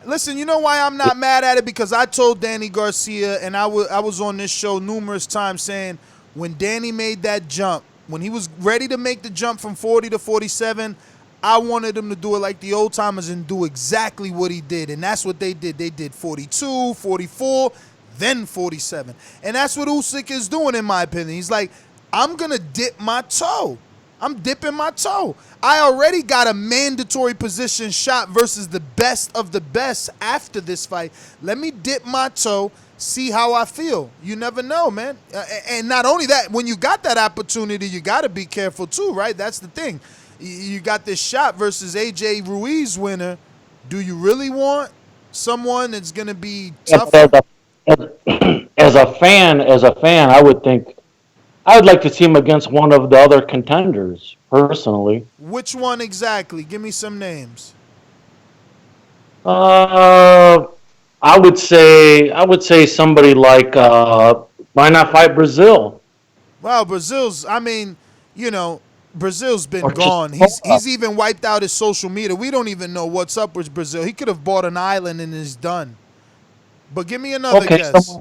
Listen, you know why I'm not mad at it? Because I told Danny Garcia, and I was on this show numerous times saying when Danny made that jump, when he was ready to make the jump from 40 to 47, I wanted him to do it like the old timers and do exactly what he did. And that's what they did. They did 42, 44, then 47. And that's what Usyk is doing, in my opinion. He's like, I'm going to dip my toe. I'm dipping my toe. I already got a mandatory position shot versus the best of the best after this fight. Let me dip my toe, see how I feel. You never know, man. And not only that, when you got that opportunity, you got to be careful too, right? That's the thing. You got this shot versus AJ Ruiz winner. Do you really want someone that's going to be tough? As a fan, I would think I would like to see him against one of the other contenders, personally. Which one exactly? Give me some names. I would say somebody like why not fight Brazil? Well, Brazil's been gone. He's even wiped out his social media. We don't even know what's up with Brazil. He could have bought an island and is done. But give me another guess.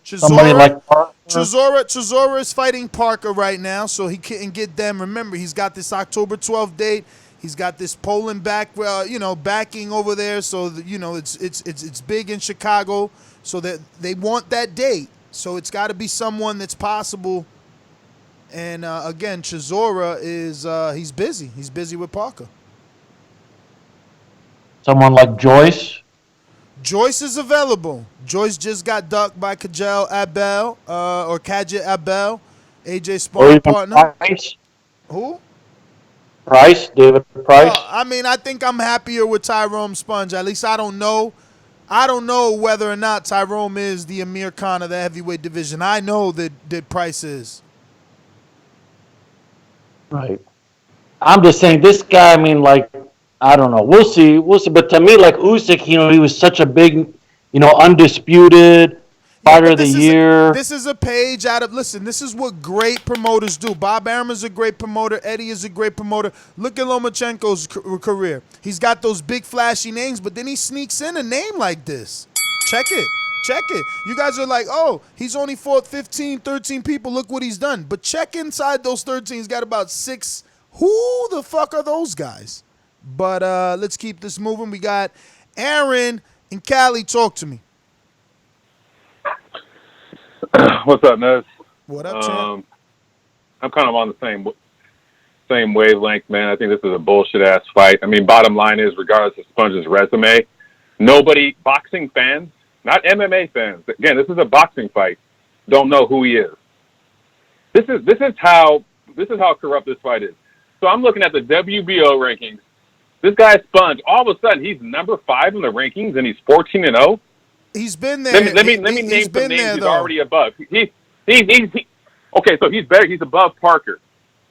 Someone like Chisora is fighting Parker right now, so he couldn't get them. Remember, he's got this October 12th date. He's got this Poland backing over there, so it's big in Chicago, so that they want that date. So it's got to be someone that's possible. And again, Chisora is he's busy. He's busy with Parker. Someone like Joyce. Joyce is available. Joyce just got ducked by Kajal Abel or Kaja Abel, AJ Spong partner. Price. Who? Price, David Price. Well, I mean, I think I'm happier with Tyrone Sponge. At least I don't know. I don't know whether or not Tyrone is the Amir Khan of the heavyweight division. I know that Price is. Right. I'm just saying this guy. I mean, like, I don't know. We'll see. We'll see. But to me, like Usyk, he was such a big, undisputed fighter of the year. This is a page out of. Listen, this is what great promoters do. Bob Arum's a great promoter. Eddie is a great promoter. Look at Lomachenko's career. He's got those big flashy names, but then he sneaks in a name like this. Check it. Check it. You guys are like, oh, he's only fought 15, 13 people. Look what he's done. But check inside those 13. He's got about 6. Who the fuck are those guys? But let's keep this moving. We got Aaron and Cali. Talk to me. What's up, Nez? What up, champ? I'm kind of on the same wavelength, man. I think this is a bullshit-ass fight. I mean, bottom line is, regardless of Sponge's resume, boxing fans, not MMA fans, again, this is a boxing fight, don't know who he is. This is how corrupt this fight is. So I'm looking at the WBO rankings. This guy Sponge, all of a sudden, he's number 5 in the rankings, and he's 14-0. He's been there. Let me name some names he's already above. Okay, so he's better. He's above Parker,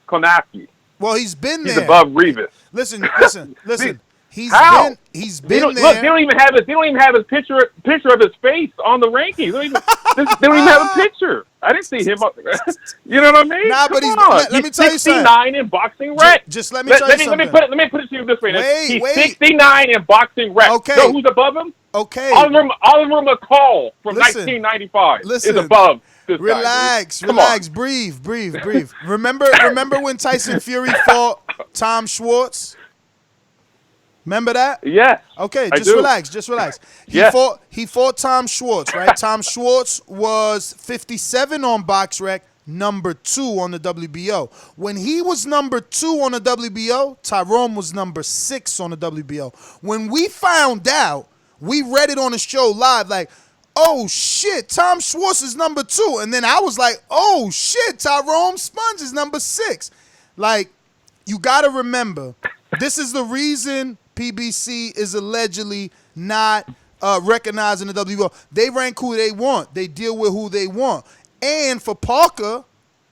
Konaki. Well, he's been there. He's above Revis. Listen. He's been there. Look, they don't even have his picture of his face on the rankings. They don't even have a picture. I didn't see him. You know what I mean? Nah, but let me tell you something. 69 in boxing rec. Just let me tell you something. Let me put it to you this way. He's 69 in boxing rec. Okay. Know who's above him? Okay. Oliver McCall from 1995 is above this Relax, guy. relax, breathe. Remember when Tyson Fury fought Tom Schwartz? Remember that? Yes. Okay, just relax. He fought Tom Schwartz, right? Tom Schwartz was 57 on BoxRec, number 2 on the WBO. When he was number 2 on the WBO, Tyrone was number 6 on the WBO. When we found out, we read it on the show live, like, oh shit, Tom Schwartz is number 2. And then I was like, oh shit, Tyrone Sponge is number 6. Like, you gotta remember, this is the reason PBC is allegedly not recognizing the WBO. They rank who they want. They deal with who they want. And for Parker,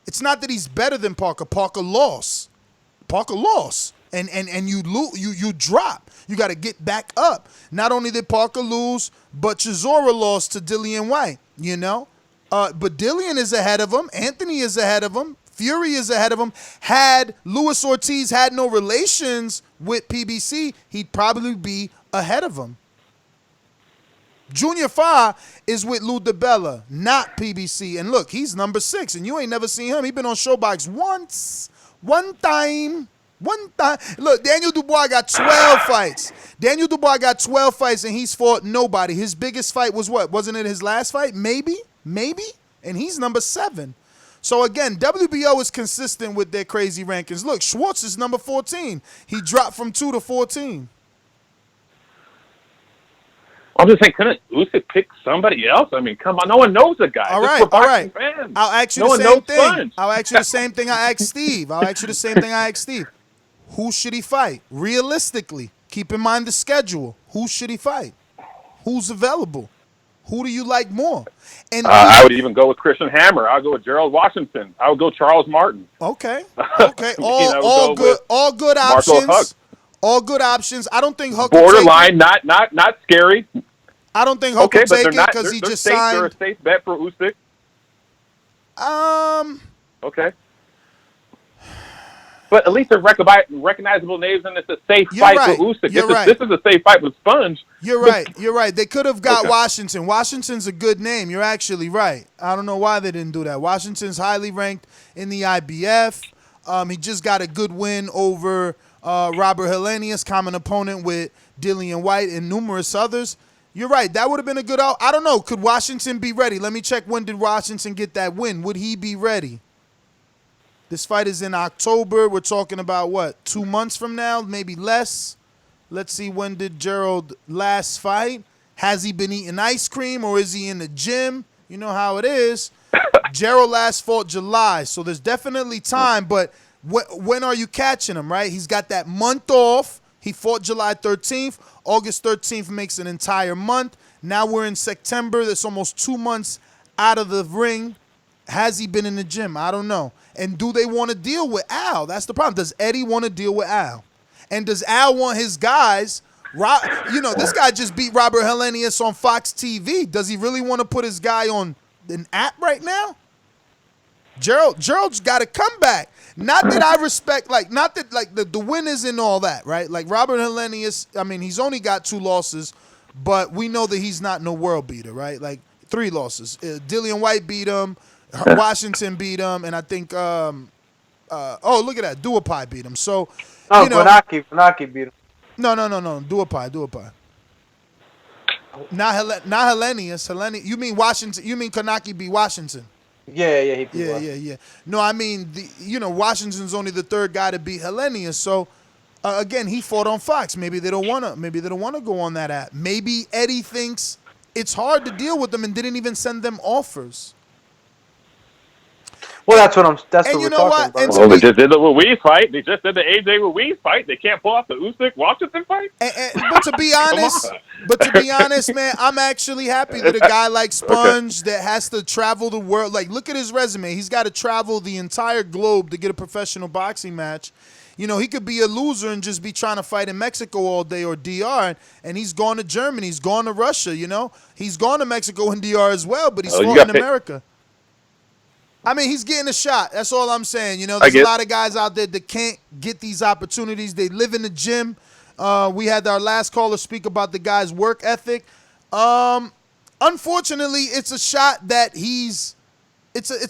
it's not that he's better than Parker. Parker lost. And you drop. You got to get back up. Not only did Parker lose, but Chisora lost to Dillian White, But Dillian is ahead of him. Anthony is ahead of him. Fury is ahead of him. Had Luis Ortiz had no relations with PBC, he'd probably be ahead of him. Junior Fa is with Lou DiBella, not PBC. And look, he's number 6, and you ain't never seen him. He been on Showbox one time. Look, Daniel Dubois got 12 fights. And he's fought nobody. His biggest fight was what? Wasn't it his last fight? Maybe? And he's number 7. So again, WBO is consistent with their crazy rankings. Look, Schwartz is number 14. He dropped from 2 to 14. I'm just saying, couldn't Usyk pick somebody else? I mean, come on, no one knows the guy. All right. Fans. I'll ask you the same thing. I'll ask you the same thing I asked Steve. Who should he fight? Realistically, keep in mind the schedule. Who should he fight? Who's available? Who do you like more? And I would even go with Christian Hammer. I'll go with Gerald Washington. I would go Charles Martin. Okay. All good options. All good options. I don't think Huck borderline, not scary. I don't think Huck will take it because he just signed. They're a safe bet for Usyk. Okay. But at least they're recognizable names, and it's a safe fight for Usyk. This is a safe fight with Sponge. You're right. They could have got Washington. Washington's a good name. You're actually right. I don't know why they didn't do that. Washington's highly ranked in the IBF. He just got a good win over Robert Helenius, common opponent with Dillian White and numerous others. You're right. That would have been a good out. I don't know. Could Washington be ready? Let me check. When did Washington get that win? Would he be ready? This fight is in October. We're talking about, what, 2 months from now? Maybe less. Let's see, when did Gerald last fight? Has he been eating ice cream or is he in the gym? You know how it is. Gerald last fought July, so there's definitely time. But when are you catching him, right? He's got that month off. He fought July 13th. August 13th makes an entire month. Now we're in September. That's almost 2 months out of the ring. Has he been in the gym? I don't know. And do they want to deal with Al? That's the problem. Does Eddie want to deal with Al? And does Al want his guys? This guy just beat Robert Helenius on Fox TV. Does he really want to put his guy on an app right now? Gerald's got to come back. Not that I respect, not that the win isn't all that, right? Like Robert Helenius, I mean, he's only got 2 losses, but we know that he's not no world beater, right? Like 3 losses. Dillian White beat him, Washington beat him, and I think, look at that, Duapai beat him. So, Funaki beat him. No, Duapai. Not Helenius. You mean Washington? You mean Kanaki beat Washington? Yeah, he beat Washington. Yeah. No, I mean, Washington's only the 3rd guy to beat Helenius. So, again, he fought on Fox. Maybe they don't want to go on that app. Maybe Eddie thinks it's hard to deal with them and didn't even send them offers. Well, that's what we're talking about. Well, they just did the Ruiz fight. They just did the AJ Ruiz fight. They can't pull off the Usyk Washington fight. But to be honest, man, I'm actually happy that a guy like Sponge that has to travel the world. Like, look at his resume. He's got to travel the entire globe to get a professional boxing match. He could be a loser and just be trying to fight in Mexico all day or DR, and he's gone to Germany. He's gone to Russia, He's gone to Mexico and DR as well, but he's fought in America. I mean, he's getting a shot. That's all I'm saying. There's a lot of guys out there that can't get these opportunities. They live in the gym. We had our last caller speak about the guy's work ethic. Unfortunately, it's a shot that it's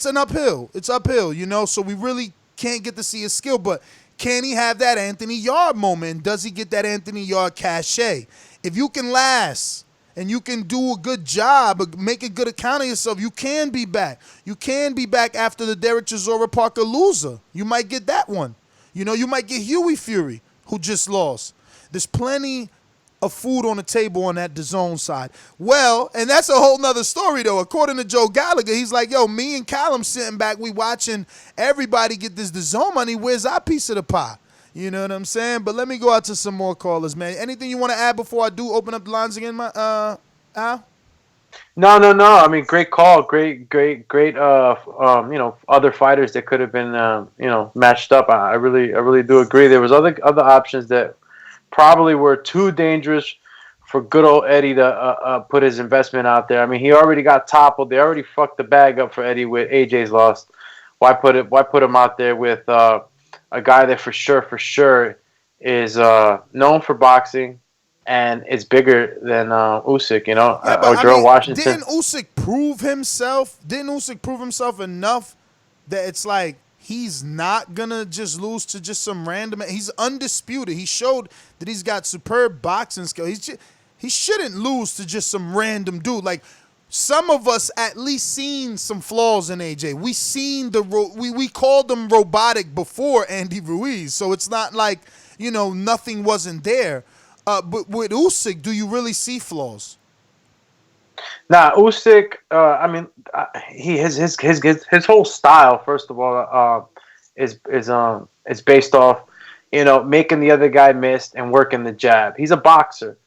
an uphill. It's uphill, so we really can't get to see his skill. But can he have that Anthony Yard moment? Does he get that Anthony Yard cachet? If you can last and you can do a good job, make a good account of yourself, you can be back. You can be back after the Derek Chisora Parker loser. You might get that one. You might get Huey Fury, who just lost. There's plenty of food on the table on that DAZN side. Well, and that's a whole nother story, though. According to Joe Gallagher, he's like, yo, me and Callum sitting back, we watching everybody get this DAZN money. Where's our piece of the pie? You know what I'm saying? But let me go out to some more callers, man. Anything you want to add before I do open up the lines again, Al? No. I mean, great call. Great. Other fighters that could have been, matched up. I really do agree. There was other options that probably were too dangerous for good old Eddie to put his investment out there. I mean, he already got toppled. They already fucked the bag up for Eddie with AJ's loss. Why put him out there with a guy that for sure is known for boxing and is bigger than Usyk, or Gerald Washington. Didn't Usyk prove himself? Didn't Usyk prove himself enough that it's like he's not gonna just lose to just some random? He's undisputed. He showed that he's got superb boxing skill. He shouldn't lose to just some random dude. Like, some of us at least seen some flaws in AJ. We seen we called him robotic before Andy Ruiz, so it's not like nothing wasn't there. But with Usyk, do you really see flaws? Nah, Usyk. I mean, his whole style, first of all, is based off making the other guy miss and working the jab. He's a boxer.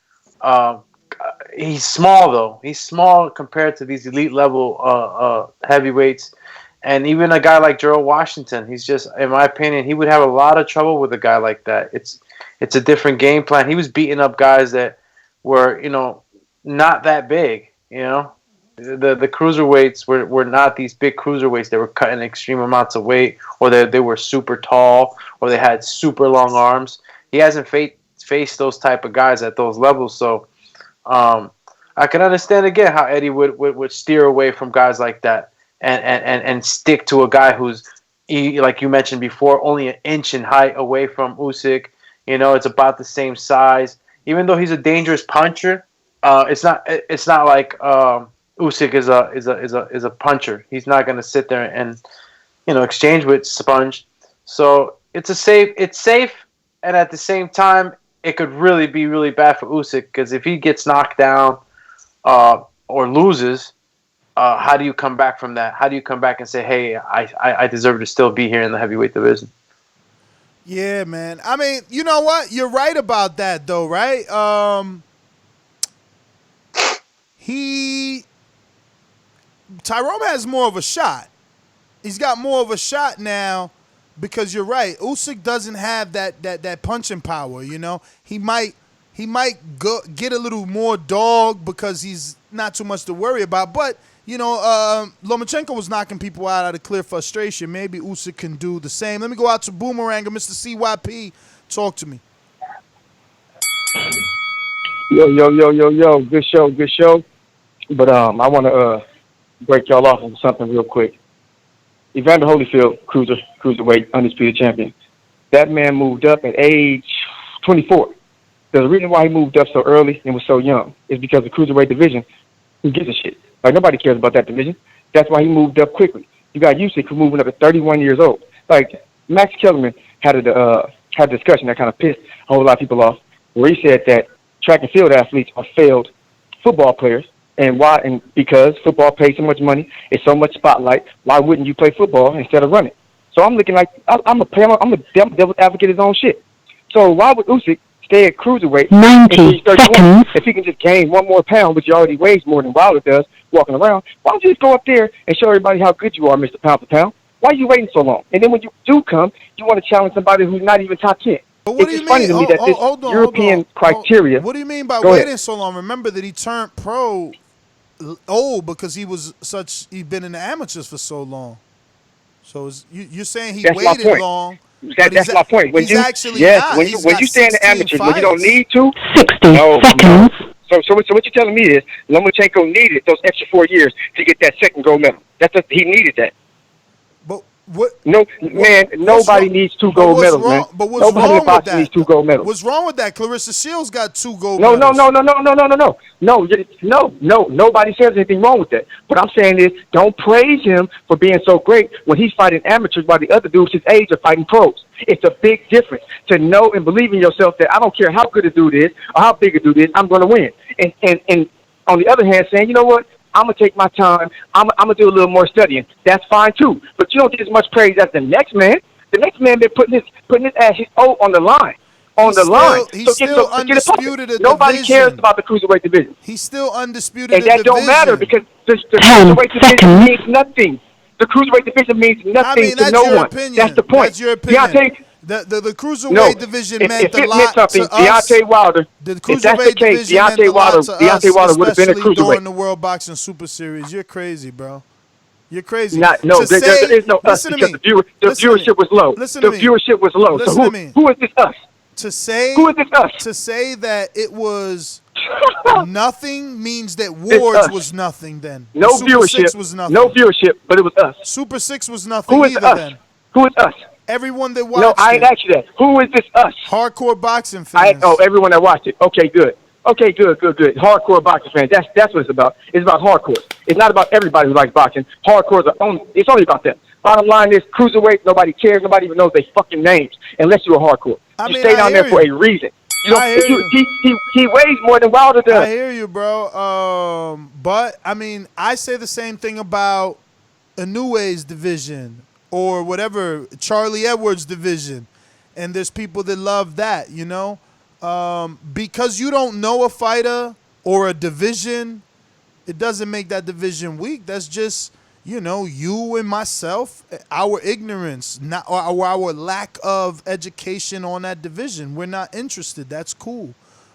He's small though. He's small compared to these elite level heavyweights, and even a guy like Gerald Washington. He's just, in my opinion, he would have a lot of trouble with a guy like that. It's a different game plan. He was beating up guys that were not that big. The cruiserweights were not these big cruiserweights. They were cutting extreme amounts of weight, or they were super tall, or they had super long arms. He hasn't faced those type of guys at those levels, so. I can understand again how Eddie would steer away from guys like that and stick to a guy who's, like you mentioned before, only an inch in height away from Usyk. It's about the same size. Even though he's a dangerous puncher, it's not like Usyk is a puncher. He's not going to sit there and exchange with Sponge. So it's safe, and at the same time, it could really be really bad for Usyk, because if he gets knocked down or loses, how do you come back from that? How do you come back and say, hey, I deserve to still be here in the heavyweight division? Yeah, man. I mean, you know what? You're right about that, though, right? Tyrone has more of a shot. He's got more of a shot now because you're right. Usyk doesn't have that punching power. You know, he might go get a little more dog because he's not too much to worry about. But you know, Lomachenko was knocking people out of clear frustration. Maybe Usyk can do the same. Let me go out to Boomerang and Mr. CYP. Talk to me. Yo. Good show. But I want to break y'all off on something real quick. Evander Holyfield, cruiserweight, undisputed champion. That man moved up at age 24. The reason why he moved up so early and was so young is because the cruiserweight division, who gives a shit? Like, nobody cares about that division. That's why he moved up quickly. You got Usyk who moving up at 31 years old. Like, Max Kellerman had a discussion that kind of pissed a whole lot of people off, where he said that track and field athletes are failed football players. And why? And because football pays so much money, it's so much spotlight. Why wouldn't you play football instead of running? So I'm looking like I'm a devil's advocate his own shit. So why would Usyk stay at cruiserweight 90 seconds if he can just gain 1 more pound, which he already weighs more than Wilder does walking around? Why don't you just go up there and show everybody how good you are, Mr. Pound for Pound? Why are you waiting so long? And then when you do come, you want to challenge somebody who's not even top 10. It's just funny to me that this European criteria. What do you mean by waiting so long? Remember that he turned pro old because he'd been in the amateurs for so long. So you're saying he waited long. That's my point. When you stay in the amateurs, when you don't need to, 60 seconds. So what you're telling me is Lomachenko needed those extra 4 years to get that second gold medal. He needed that. Nobody needs 2 gold medals, man. But what's Nobody wrong in boxing with that? needs 2 gold medals. What's wrong with that? Clarissa Shields got 2 gold No. medals. No. Nobody says anything wrong with that. What I'm saying is, don't praise him for being so great when he's fighting amateurs while the other dudes his age are fighting pros. It's a big difference to know and believe in yourself that I don't care how good a dude is or how big a dude is, I'm going to win. And on the other hand, saying, you know what? I'm going to take my time. I'm going to do a little more studying. That's fine, too. But you don't get as much praise as the next man. The next man been putting his ass on the line. He's still undisputed in Nobody cares about the cruiserweight division. He's still undisputed in the division. And that don't matter because the cruiserweight division means nothing. The cruiserweight division means nothing to no one. That's the point. That's your opinion. The cruiserweight division meant a lot to us. Deontay Wilder. The cruiserweight division meant a lot to us, especially during the World Boxing Super Series. You're crazy, bro. You're crazy. There is no us because the viewership was low. The viewership was low. So who is this us? Who is this us? To say that it was nothing means that Wars was nothing then. No Super viewership. 6 was nothing. No viewership, but it was us. Super 6 was nothing Who is either us? then. Who is us? Everyone that watched No, I ain't asked you that. Who is this us? Hardcore boxing fans. Everyone that watched it. Okay, good. Hardcore boxing fans. That's what it's about. It's about hardcore. It's not about everybody who likes boxing. It's only about them. Bottom line is, cruiserweight, nobody cares. Nobody even knows their fucking names unless you're a hardcore. You stay down there for a reason. He weighs more than Wilder does. I hear you, bro. But, I mean, I say the same thing about Inoue's division or whatever, Charlie Edwards' division. And there's people that love that, you know? Because you don't know a fighter or a division, it doesn't make that division weak. That's just, you know, you and myself, our ignorance, or our lack of education on that division. We're not interested. That's cool.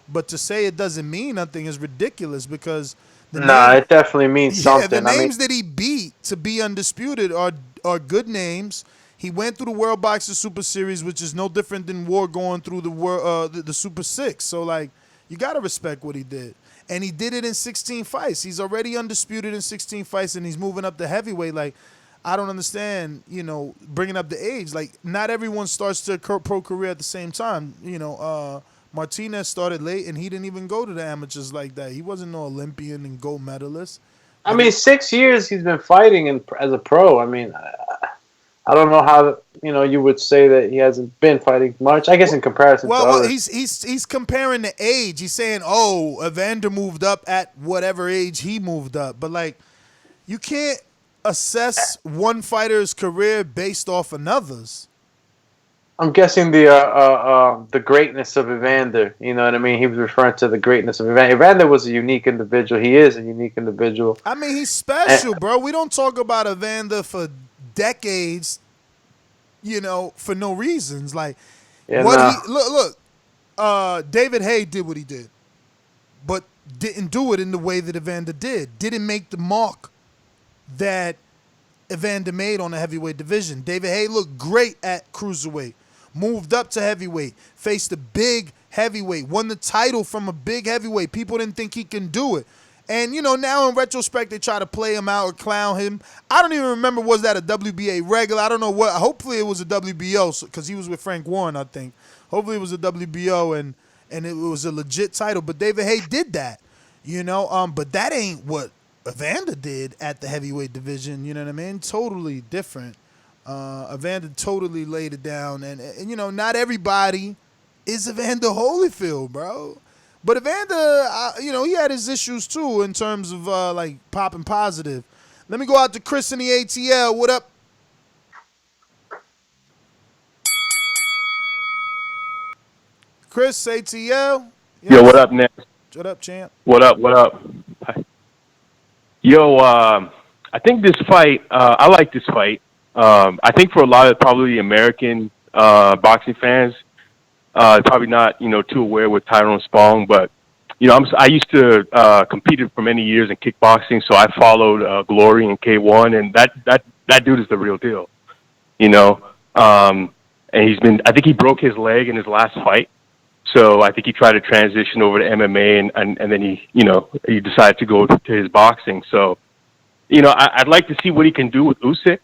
But to say it doesn't mean nothing is ridiculous because it definitely means something. The names that he beat to be undisputed are good names. He went through the World Boxing Super Series, which is no different than War going through the Super 6. So, like, you got to respect what he did. And he did it in 16 fights. He's already undisputed in 16 fights, and he's moving up to heavyweight. Like, I don't understand, you know, bringing up the age. Like, not everyone starts their pro career at the same time. You know, Martinez started late, and he didn't even go to the amateurs like that. He wasn't no Olympian and gold medalist. I mean, 6 years he's been fighting as a pro. I mean, I don't know how, you know, you would say that he hasn't been fighting much. I guess in comparison to others. He's comparing the age. He's saying, Evander moved up at whatever age he moved up. But, like, you can't assess one fighter's career based off another's. I'm guessing the greatness of Evander. You know what I mean? He was referring to the greatness of Evander. Evander was a unique individual. He is a unique individual. I mean, he's special, bro. We don't talk about Evander for decades, for no reasons. Like, look, David Haye did what he did, but didn't do it in the way that Evander did. Didn't make the mark that Evander made on the heavyweight division. David Haye looked great at cruiserweight, moved up to heavyweight, faced a big heavyweight, won the title from a big heavyweight. People didn't think he can do it. And, now in retrospect, they try to play him out or clown him. I don't even remember, was that a WBA regular? I don't know what. Hopefully it was a WBO because he was with Frank Warren, I think. Hopefully it was a WBO and it was a legit title. But David Haye did that, But that ain't what Evander did at the heavyweight division. You know what I mean? Totally different. Evander totally laid it down. And not everybody is Evander Holyfield, bro. But Evander, he had his issues too in terms of like popping positive. Let me go out to Chris in the ATL. What up? Chris, ATL. Yo, what up, Nick? What up, champ? What up? Yo, I think this fight, I like this fight. I think for a lot of probably American boxing fans, probably not, too aware with Tyrone Spong, but, I used to competed for many years in kickboxing, so I followed Glory and K1, and that dude is the real deal, and I think he broke his leg in his last fight, so I think he tried to transition over to MMA, and then he decided to go to his boxing, so, I'd like to see what he can do with Usyk.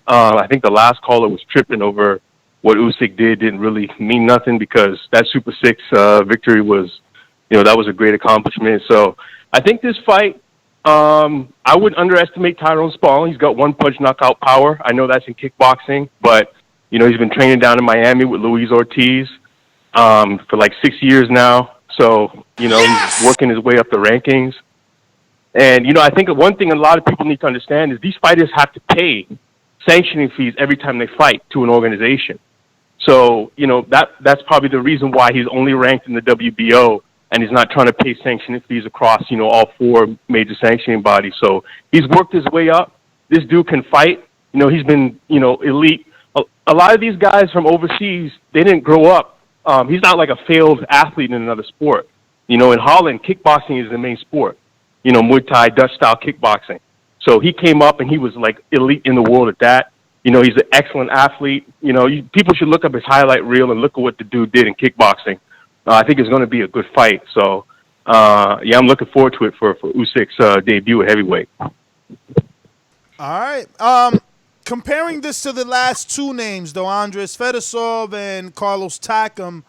I think the last caller was tripping over what Usyk didn't really mean nothing because that Super 6 victory was, that was a great accomplishment. So I think this fight, I wouldn't underestimate Tyrone Spong. He's got one-punch knockout power. I know that's in kickboxing, but, he's been training down in Miami with Luis Ortiz for like 6 years now. So, he's working his way up the rankings. And, I think one thing a lot of people need to understand is these fighters have to pay sanctioning fees every time they fight to an organization. So, that's probably the reason why he's only ranked in the WBO and he's not trying to pay sanctioning fees across, all four major sanctioning bodies. So he's worked his way up. This dude can fight. He's been, elite. A lot of these guys from overseas, they didn't grow up. He's not like a failed athlete in another sport. In Holland, kickboxing is the main sport. Muay Thai, Dutch-style kickboxing. So he came up and he was like elite in the world at that. He's an excellent athlete. People should look up his highlight reel and look at what the dude did in kickboxing. I think it's going to be a good fight. So, I'm looking forward to it for Usyk's debut at heavyweight. All right. Comparing this to the last two names, though, Andres Fedosov and Carlos Takam,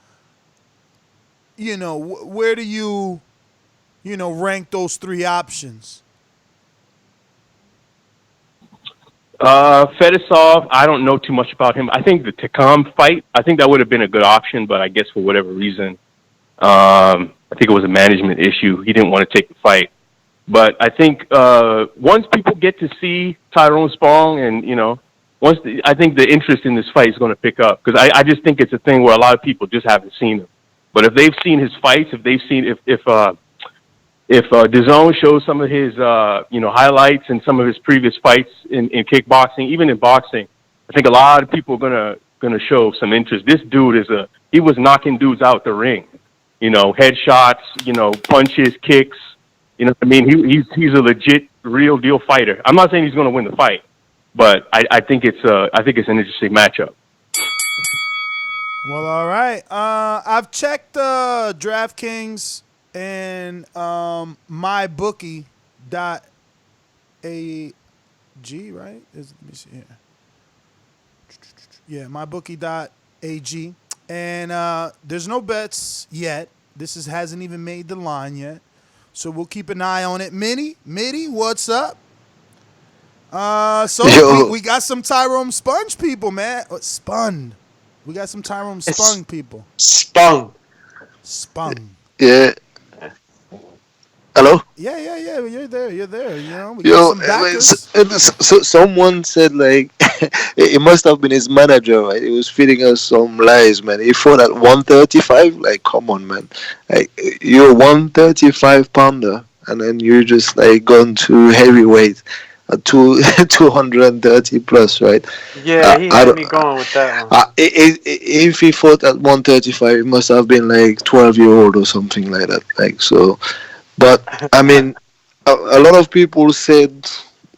where do you, rank those three options? Fedosov, I don't know too much about him. I think the Takam fight, I think that would have been a good option, but I guess for whatever reason, I think it was a management issue. He didn't want to take the fight. But I think once people get to see Tyrone Spong and, I think the interest in this fight is going to pick up. Because I just think it's a thing where a lot of people just haven't seen him. But if they've seen his fights, if Dazn shows some of his, highlights and some of his previous fights in kickboxing, even in boxing, I think a lot of people are gonna show some interest. This dude he was knocking dudes out the ring, headshots, punches, kicks. He's a legit, real deal fighter. I'm not saying he's gonna win the fight, but I think it's an interesting matchup. Well, all right. I've checked DraftKings and mybookie.ag, right? Let me see here. Yeah, mybookie.ag. And there's no bets yet. This hasn't even made the line yet. So we'll keep an eye on it. Mitty, what's up? We got some Tyrone Sponge people, man. Spun. We got some Tyrone Spung people. Spung. Spung. Yeah. Hello? Yeah. You're there. You know, we got Yo, some backers. so someone said like it must have been his manager, right? He was feeding us some lies, man. He fought at 135. Like, come on, man. Like, you're a 135 pounder, and then you just like gone to heavyweight at 230 plus, right? Yeah, he I had don't. me going with that one. If he fought at 135, it must have been like 12-year-old or something like that. Like so, but I mean, a lot of people said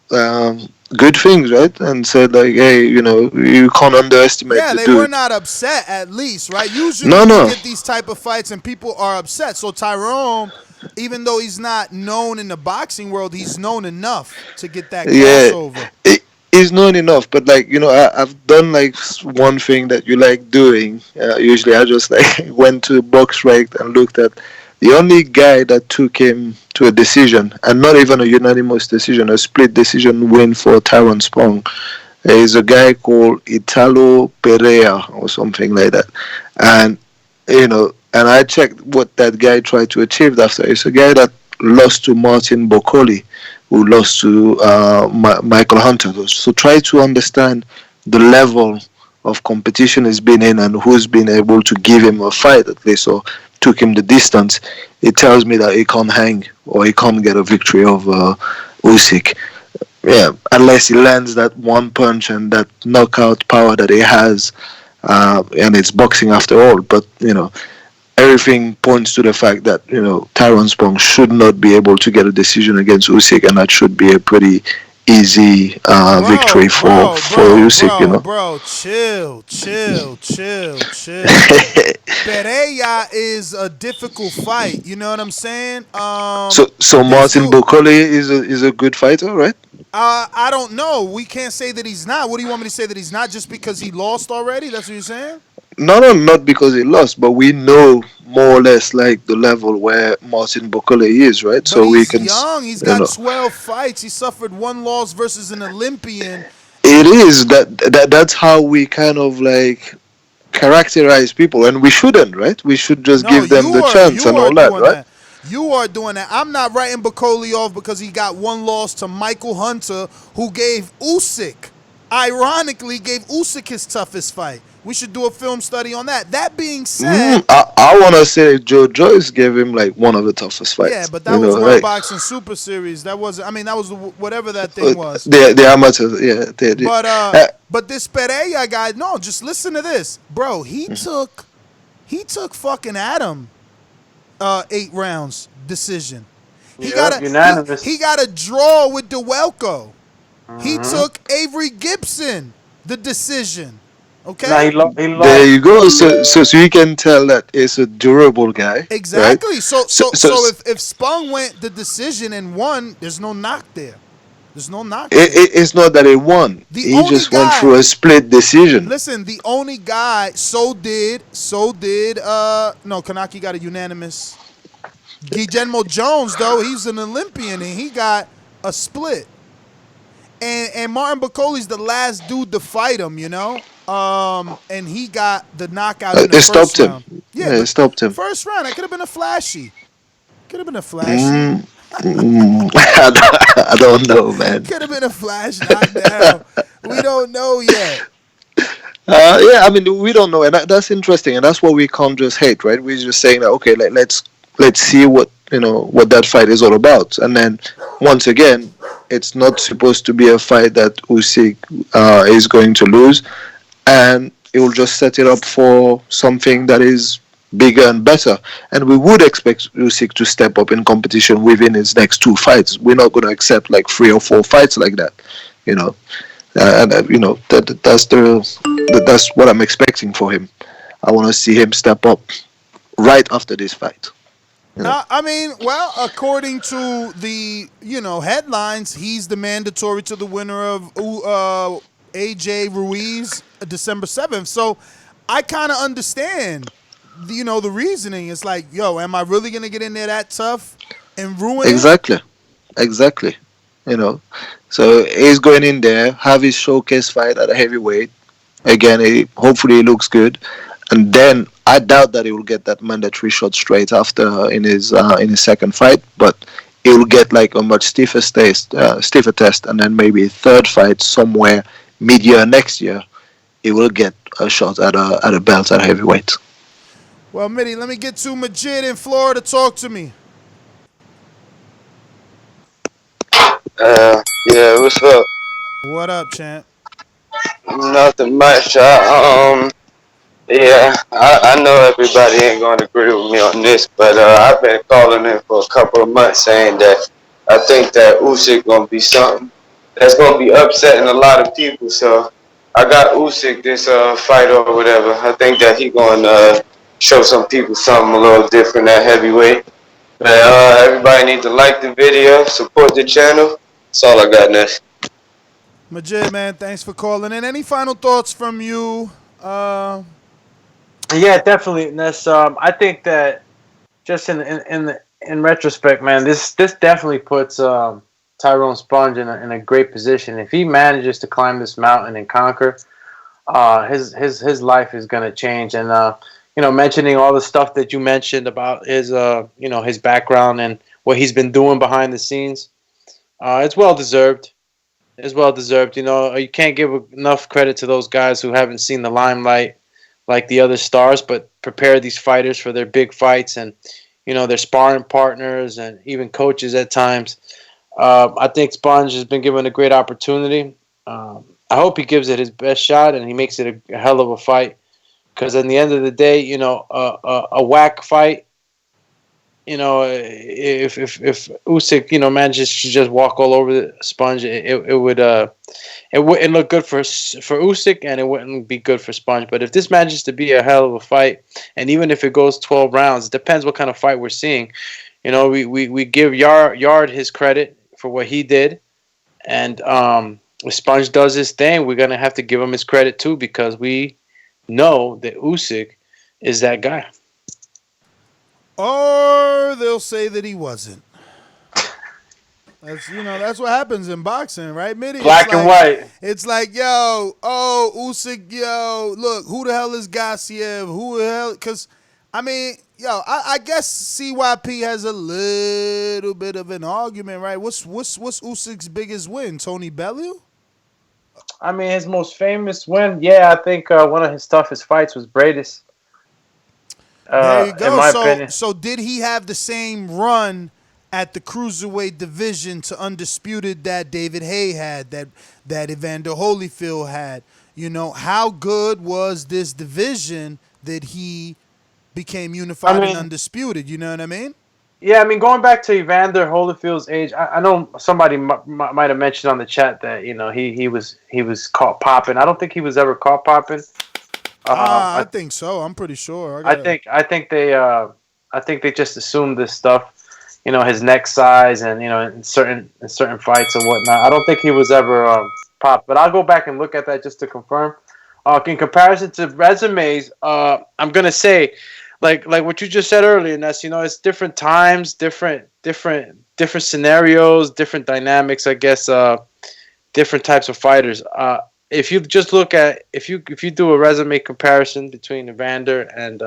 good things, right? And said like, hey, you can't underestimate Yeah, the they were dude. not upset at least, right? Usually No, you no. get these type of fights and people are upset. So Tyrone, even though he's not known in the boxing world, he's known enough to get that Yeah, crossover. it's not enough. But like I've done like one thing that you like doing. Usually, I just like went to BoxRec and looked at the only guy that took him to a decision, and not even a unanimous decision, a split decision win for Tyrone Spong. There is a guy called Italo Pereira or something like that, and and I checked what that guy tried to achieve after. It's a guy that lost to Martin Boccoli, who lost to Michael Hunter. So try to understand the level of competition he's been in and who's been able to give him a fight at least or took him the distance. It tells me that he can't hang or he can't get a victory over Usyk. Yeah, unless he lands that one punch and that knockout power that he has, and it's boxing after all. But everything points to the fact that Tyrone Spong should not be able to get a decision against Usyk, and that should be a pretty easy victory for Usyk. Bro, chill. Pereira is a difficult fight. You know what I'm saying? So Martin Boccoli is a good fighter, right? I don't know. We can't say that he's not. What do you want me to say that he's not just because he lost already? That's what you're saying? No, not because he lost, but we know more or less like the level where Martin Boccoli is, right? But so we can. He's young. He's got 12 fights. He suffered one loss versus an Olympian. It is that's how we kind of like characterize people, and we shouldn't, right? We should just give them the chance and all that, right? You are doing that. I'm not writing Boccoli off because he got one loss to Michael Hunter, who gave Usyk, ironically, gave Usyk his toughest fight. We should do a film study on that. That being said, I want to say Joe Joyce gave him like one of the toughest fights. Yeah, but that was World Boxing Super Series. That was, that was whatever that thing was. The amateurs, yeah. But this Pereira guy, no, just listen to this, bro. He took fucking Adam 8 rounds decision. He got a draw with DeWelko. He took Avery Gibson the decision. Okay. He lost. There you go. So you can tell that it's a durable guy. Exactly. Right? So if Spong went the decision and won, there's no knock there. There's no knock. It's not that he won. He just went through a split decision. Listen, the only guy so did Kanaki got a unanimous. Guillermo Jones though, he's an Olympian and he got a split. And Martin Boccoli's the last dude to fight him, and he got the knockout in the first round. Yeah, it stopped him. First round, that could have been a flashy. I don't know, man. Could have been a flash knockdown. We don't know yet. Yeah, I mean, we don't know, and that's interesting, and that's what we can't just hate, right? We're just saying that okay, let's see what what that fight is all about, and then once again, it's not supposed to be a fight that Usyk is going to lose, and it will just set it up for something that is bigger and better. And we would expect Usyk to step up in competition within his next 2 fights. We're not going to accept like 3 or 4 fights like that, that's what I'm expecting for him. I want to see him step up right after this fight. According to the headlines, he's the mandatory to the winner of AJ Ruiz December 7th. So I kind of understand, the reasoning. It's like, am I really gonna get in there that tough and ruin it? Exactly. So he's going in there, have his showcase fight at a heavyweight. Again, hopefully he looks good. And then I doubt that he will get that mandatory shot straight after in his second fight. But he will get like a much stiffer test, and then maybe a third fight somewhere mid-year next year, he will get a shot at a belt at heavyweight. Well, Mitty, let me get to Majid in Florida. Talk to me. Yeah, what's up? What up, champ? Nothing much. I know everybody ain't going to agree with me on this, but I've been calling in for a couple of months saying that I think that Usyk going to be something that's going to be upsetting a lot of people. So I got Usyk this fight or whatever. I think that he going to show some people something a little different at heavyweight. But everybody need to like the video, support the channel. That's all I got, Ness. Majid, man, thanks for calling in. Any final thoughts from you? Yeah, definitely. Ness. I think that just in retrospect, man, this definitely puts Tyrone Spong in a great position. If he manages to climb this mountain and conquer, his life is gonna change. And mentioning all the stuff that you mentioned about his his background and what he's been doing behind the scenes, it's well deserved. It's well deserved. You can't give enough credit to those guys who haven't seen the limelight like the other stars, but prepare these fighters for their big fights, and their sparring partners and even coaches at times. I think Sponge has been given a great opportunity. I hope he gives it his best shot and he makes it a hell of a fight. Because at the end of the day, a whack fight. If Usyk manages to just walk all over the Sponge, it wouldn't look good for Usyk, and it wouldn't be good for Sponge. But if this manages to be a hell of a fight, and even if it goes 12 rounds, it depends what kind of fight we're seeing. We give Yard his credit for what he did, and if Sponge does his thing, we're gonna have to give him his credit too, because we know that Usyk is that guy. Or they'll say that he wasn't. That's what happens in boxing, right, Mitty? Black and white. It's like, Usyk, look, who the hell is Gassiev? Who the hell? Because, I guess CYP has a little bit of an argument, right? What's Usyk's biggest win? Tony Bellew? His most famous win, I think one of his toughest fights was Bradis. There you go. In my opinion. So did he have the same run at the cruiserweight division to undisputed that David Haye had, that Evander Holyfield had? How good was this division that he became unified and undisputed? You know what I mean? Yeah, going back to Evander Holyfield's age, I know somebody might have mentioned on the chat that he was caught popping. I don't think he was ever caught popping. I think so. I'm pretty sure. I think they just assumed this stuff. His neck size and in certain fights and whatnot. I don't think he was ever popped. But I'll go back and look at that just to confirm. In comparison to resumes, I'm gonna say, like what you just said earlier, Ness. It's different times, different scenarios, different dynamics. I guess different types of fighters. If you just look at if you do a resume comparison between Evander and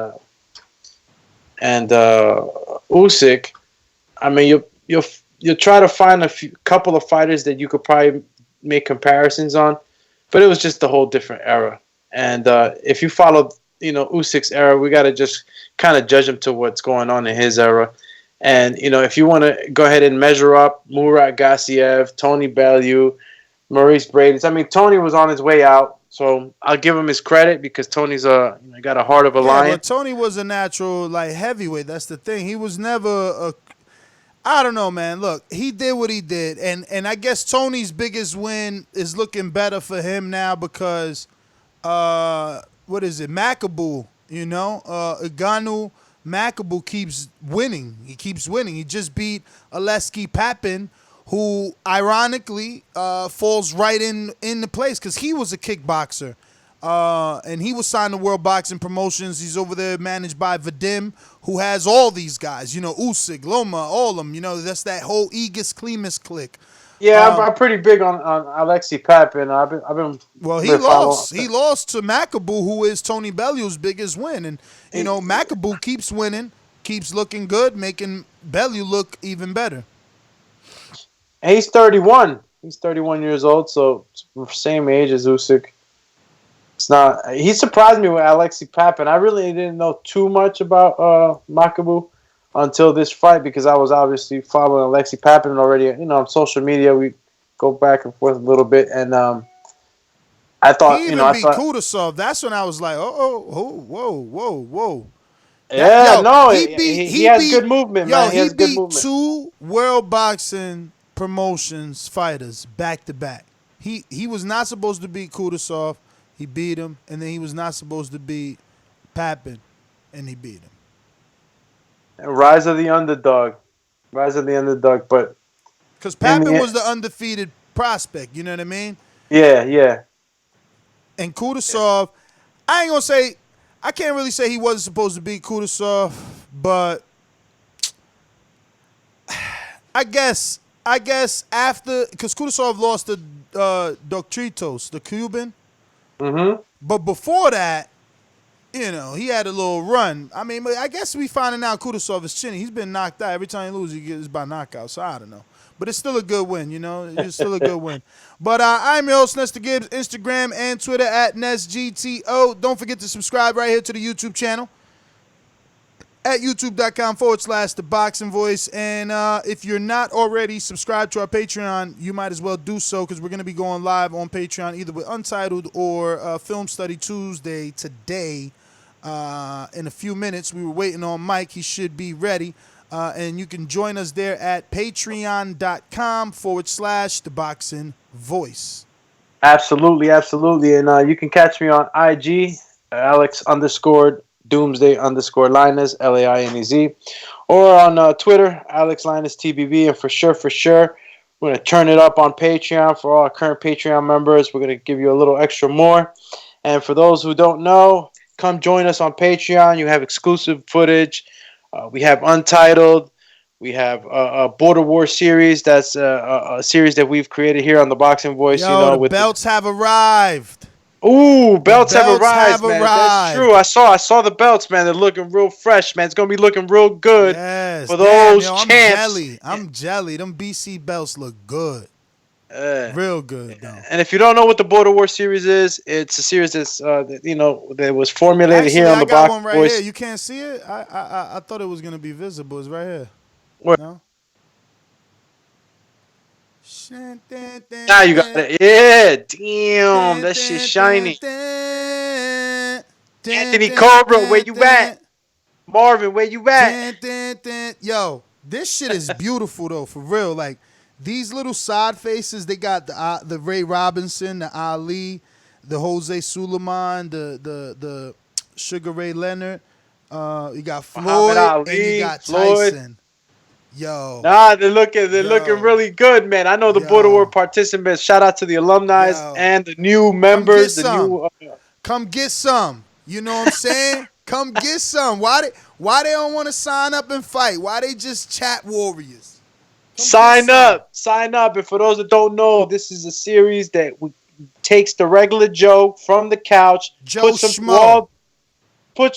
Usyk, you'll try to find a couple of fighters that you could probably make comparisons on, but it was just a whole different era. And if you follow Usyk's era, we got to just kind of judge him to what's going on in his era. And if you want to go ahead and measure up Murat Gassiev, Tony Bellew, Maurice Bradis. Tony was on his way out, so I'll give him his credit because Tony's got a heart of a lion. But Tony was a natural heavyweight. That's the thing. He was never I don't know, man. Look, he did what he did, and I guess Tony's biggest win is looking better for him now because what is it, Makabu? Ngannou Makabu keeps winning. He keeps winning. He just beat Oleksandr Papin, who ironically falls right into place because he was a kickboxer. And he was signed to World Boxing Promotions. He's over there managed by Vadim, who has all these guys. Usyk, Loma, all of them. That's that whole Aegis Klimas clique. Yeah, I'm pretty big on Oleksandr Papin. I've been. Well, he lost. He lost to Makabu, who is Tony Bellew's biggest win. And Makabu keeps winning, keeps looking good, making Bellew look even better. And he's 31. He's 31 years old, so same age as Usyk. It's not. He surprised me with Alexi Papin. I really didn't know too much about Makabu until this fight because I was obviously following Alexi Papin already. On social media, we go back and forth a little bit, and I thought, He even beat Kudasov. That's when I was like, whoa. He has good movement, man. He has good movement. Two World Boxing Promotions fighters back to back. He was not supposed to beat Kudasov. He beat him, and then he was not supposed to beat Papin, and he beat him. Rise of the underdog. But because Papin was the undefeated prospect, you know what I mean? Yeah. And Kudasov, I ain't gonna say, I can't really say he wasn't supposed to beat Kudasov, but I guess after, because Kudasov lost to Doctritos, the Cuban. Mm-hmm. But before that, he had a little run. I mean, I guess we finding out Kudasov is chinny. He's been knocked out. Every time he loses, he gets by knockout. So I don't know. But it's still a good win, It's still a good win. But I'm your host, Nestor Gibbs, Instagram and Twitter at NestGTO. Don't forget to subscribe right here to the YouTube channel at youtube.com/The Boxing Voice. And if you're not already subscribed to our Patreon, you might as well do so because we're going to be going live on Patreon either with Untitled or Film Study Tuesday today. In a few minutes, we were waiting on Mike. He should be ready. And you can join us there at patreon.com/The Boxing Voice. Absolutely. And you can catch me on IG, Alex_Doomsday_Linus, LAINEZ, or on Twitter, AlexLinusTBB. And for sure, we're going to turn it up on Patreon for all our current Patreon members. We're going to give you a little extra more. And for those who don't know, come join us on Patreon. You have exclusive footage. We have Untitled. We have a Border War series. That's a series that we've created here on the Boxing Voice. The belts have arrived. Ooh, belts have arrived, man. That's true. I saw the belts, man. They're looking real fresh, man. It's gonna be looking real good for those champs. I'm jelly. Them BC belts look good. Real good, though. And if you don't know what the Border War series is, it's a series that's that was formulated here on the Boxing Voice. I got one right here. You can't see it. I thought it was gonna be visible. It's right here. Where? No? Now you got it. Yeah, damn, that shit's shiny. Anthony Cobra, where you at? Marvin, where you at? Yo, this shit is beautiful though, for real. Like these little side faces, they got the Ray Robinson, the Ali, the Jose Suleiman, the Sugar Ray Leonard. You got Floyd Ali, and you got Tyson. Yo. Nah, they're looking really good, man. I know the Border War participants. Shout out to the alumni and the new members. Come get some. You know what I'm saying? Come get some. Why they don't want to sign up and fight? Why they just chat warriors? Sign up. And for those that don't know, this is a series that takes the regular Joe from the couch, puts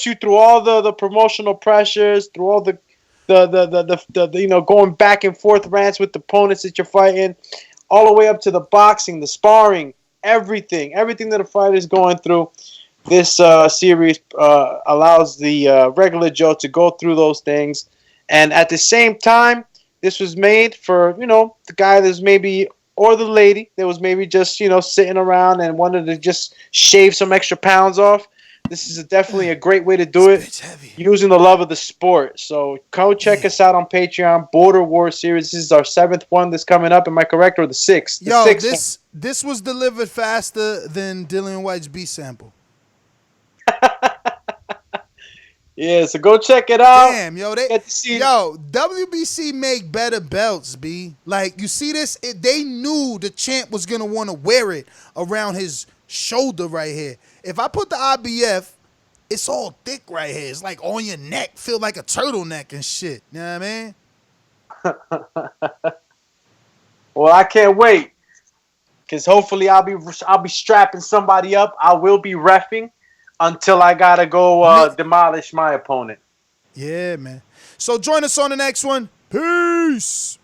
you through all the promotional pressures, through all the going back and forth rants with the opponents that you're fighting, all the way up to the boxing, the sparring, everything that a fighter is going through. This series allows the regular Joe to go through those things, and at the same time, this was made for the guy that's maybe, or the lady that was maybe just sitting around and wanted to just shave some extra pounds off. This is definitely a great way to do it, using the love of the sport. So go check us out on Patreon. Border War series. This is our 7th one that's coming up. Am I correct? Or the 6th? This was delivered faster than Dillian White's B sample. Yeah, so go check it out. Damn, WBC make better belts, B. Like, you see this? They knew the champ was going to want to wear it around his shoulder right here. If I put the IBF, it's all thick right here. It's like on your neck. Feel like a turtleneck and shit. You know what I mean? Well, I can't wait. Because hopefully I'll be strapping somebody up. I will be reffing until I got to go demolish my opponent. Yeah, man. So join us on the next one. Peace.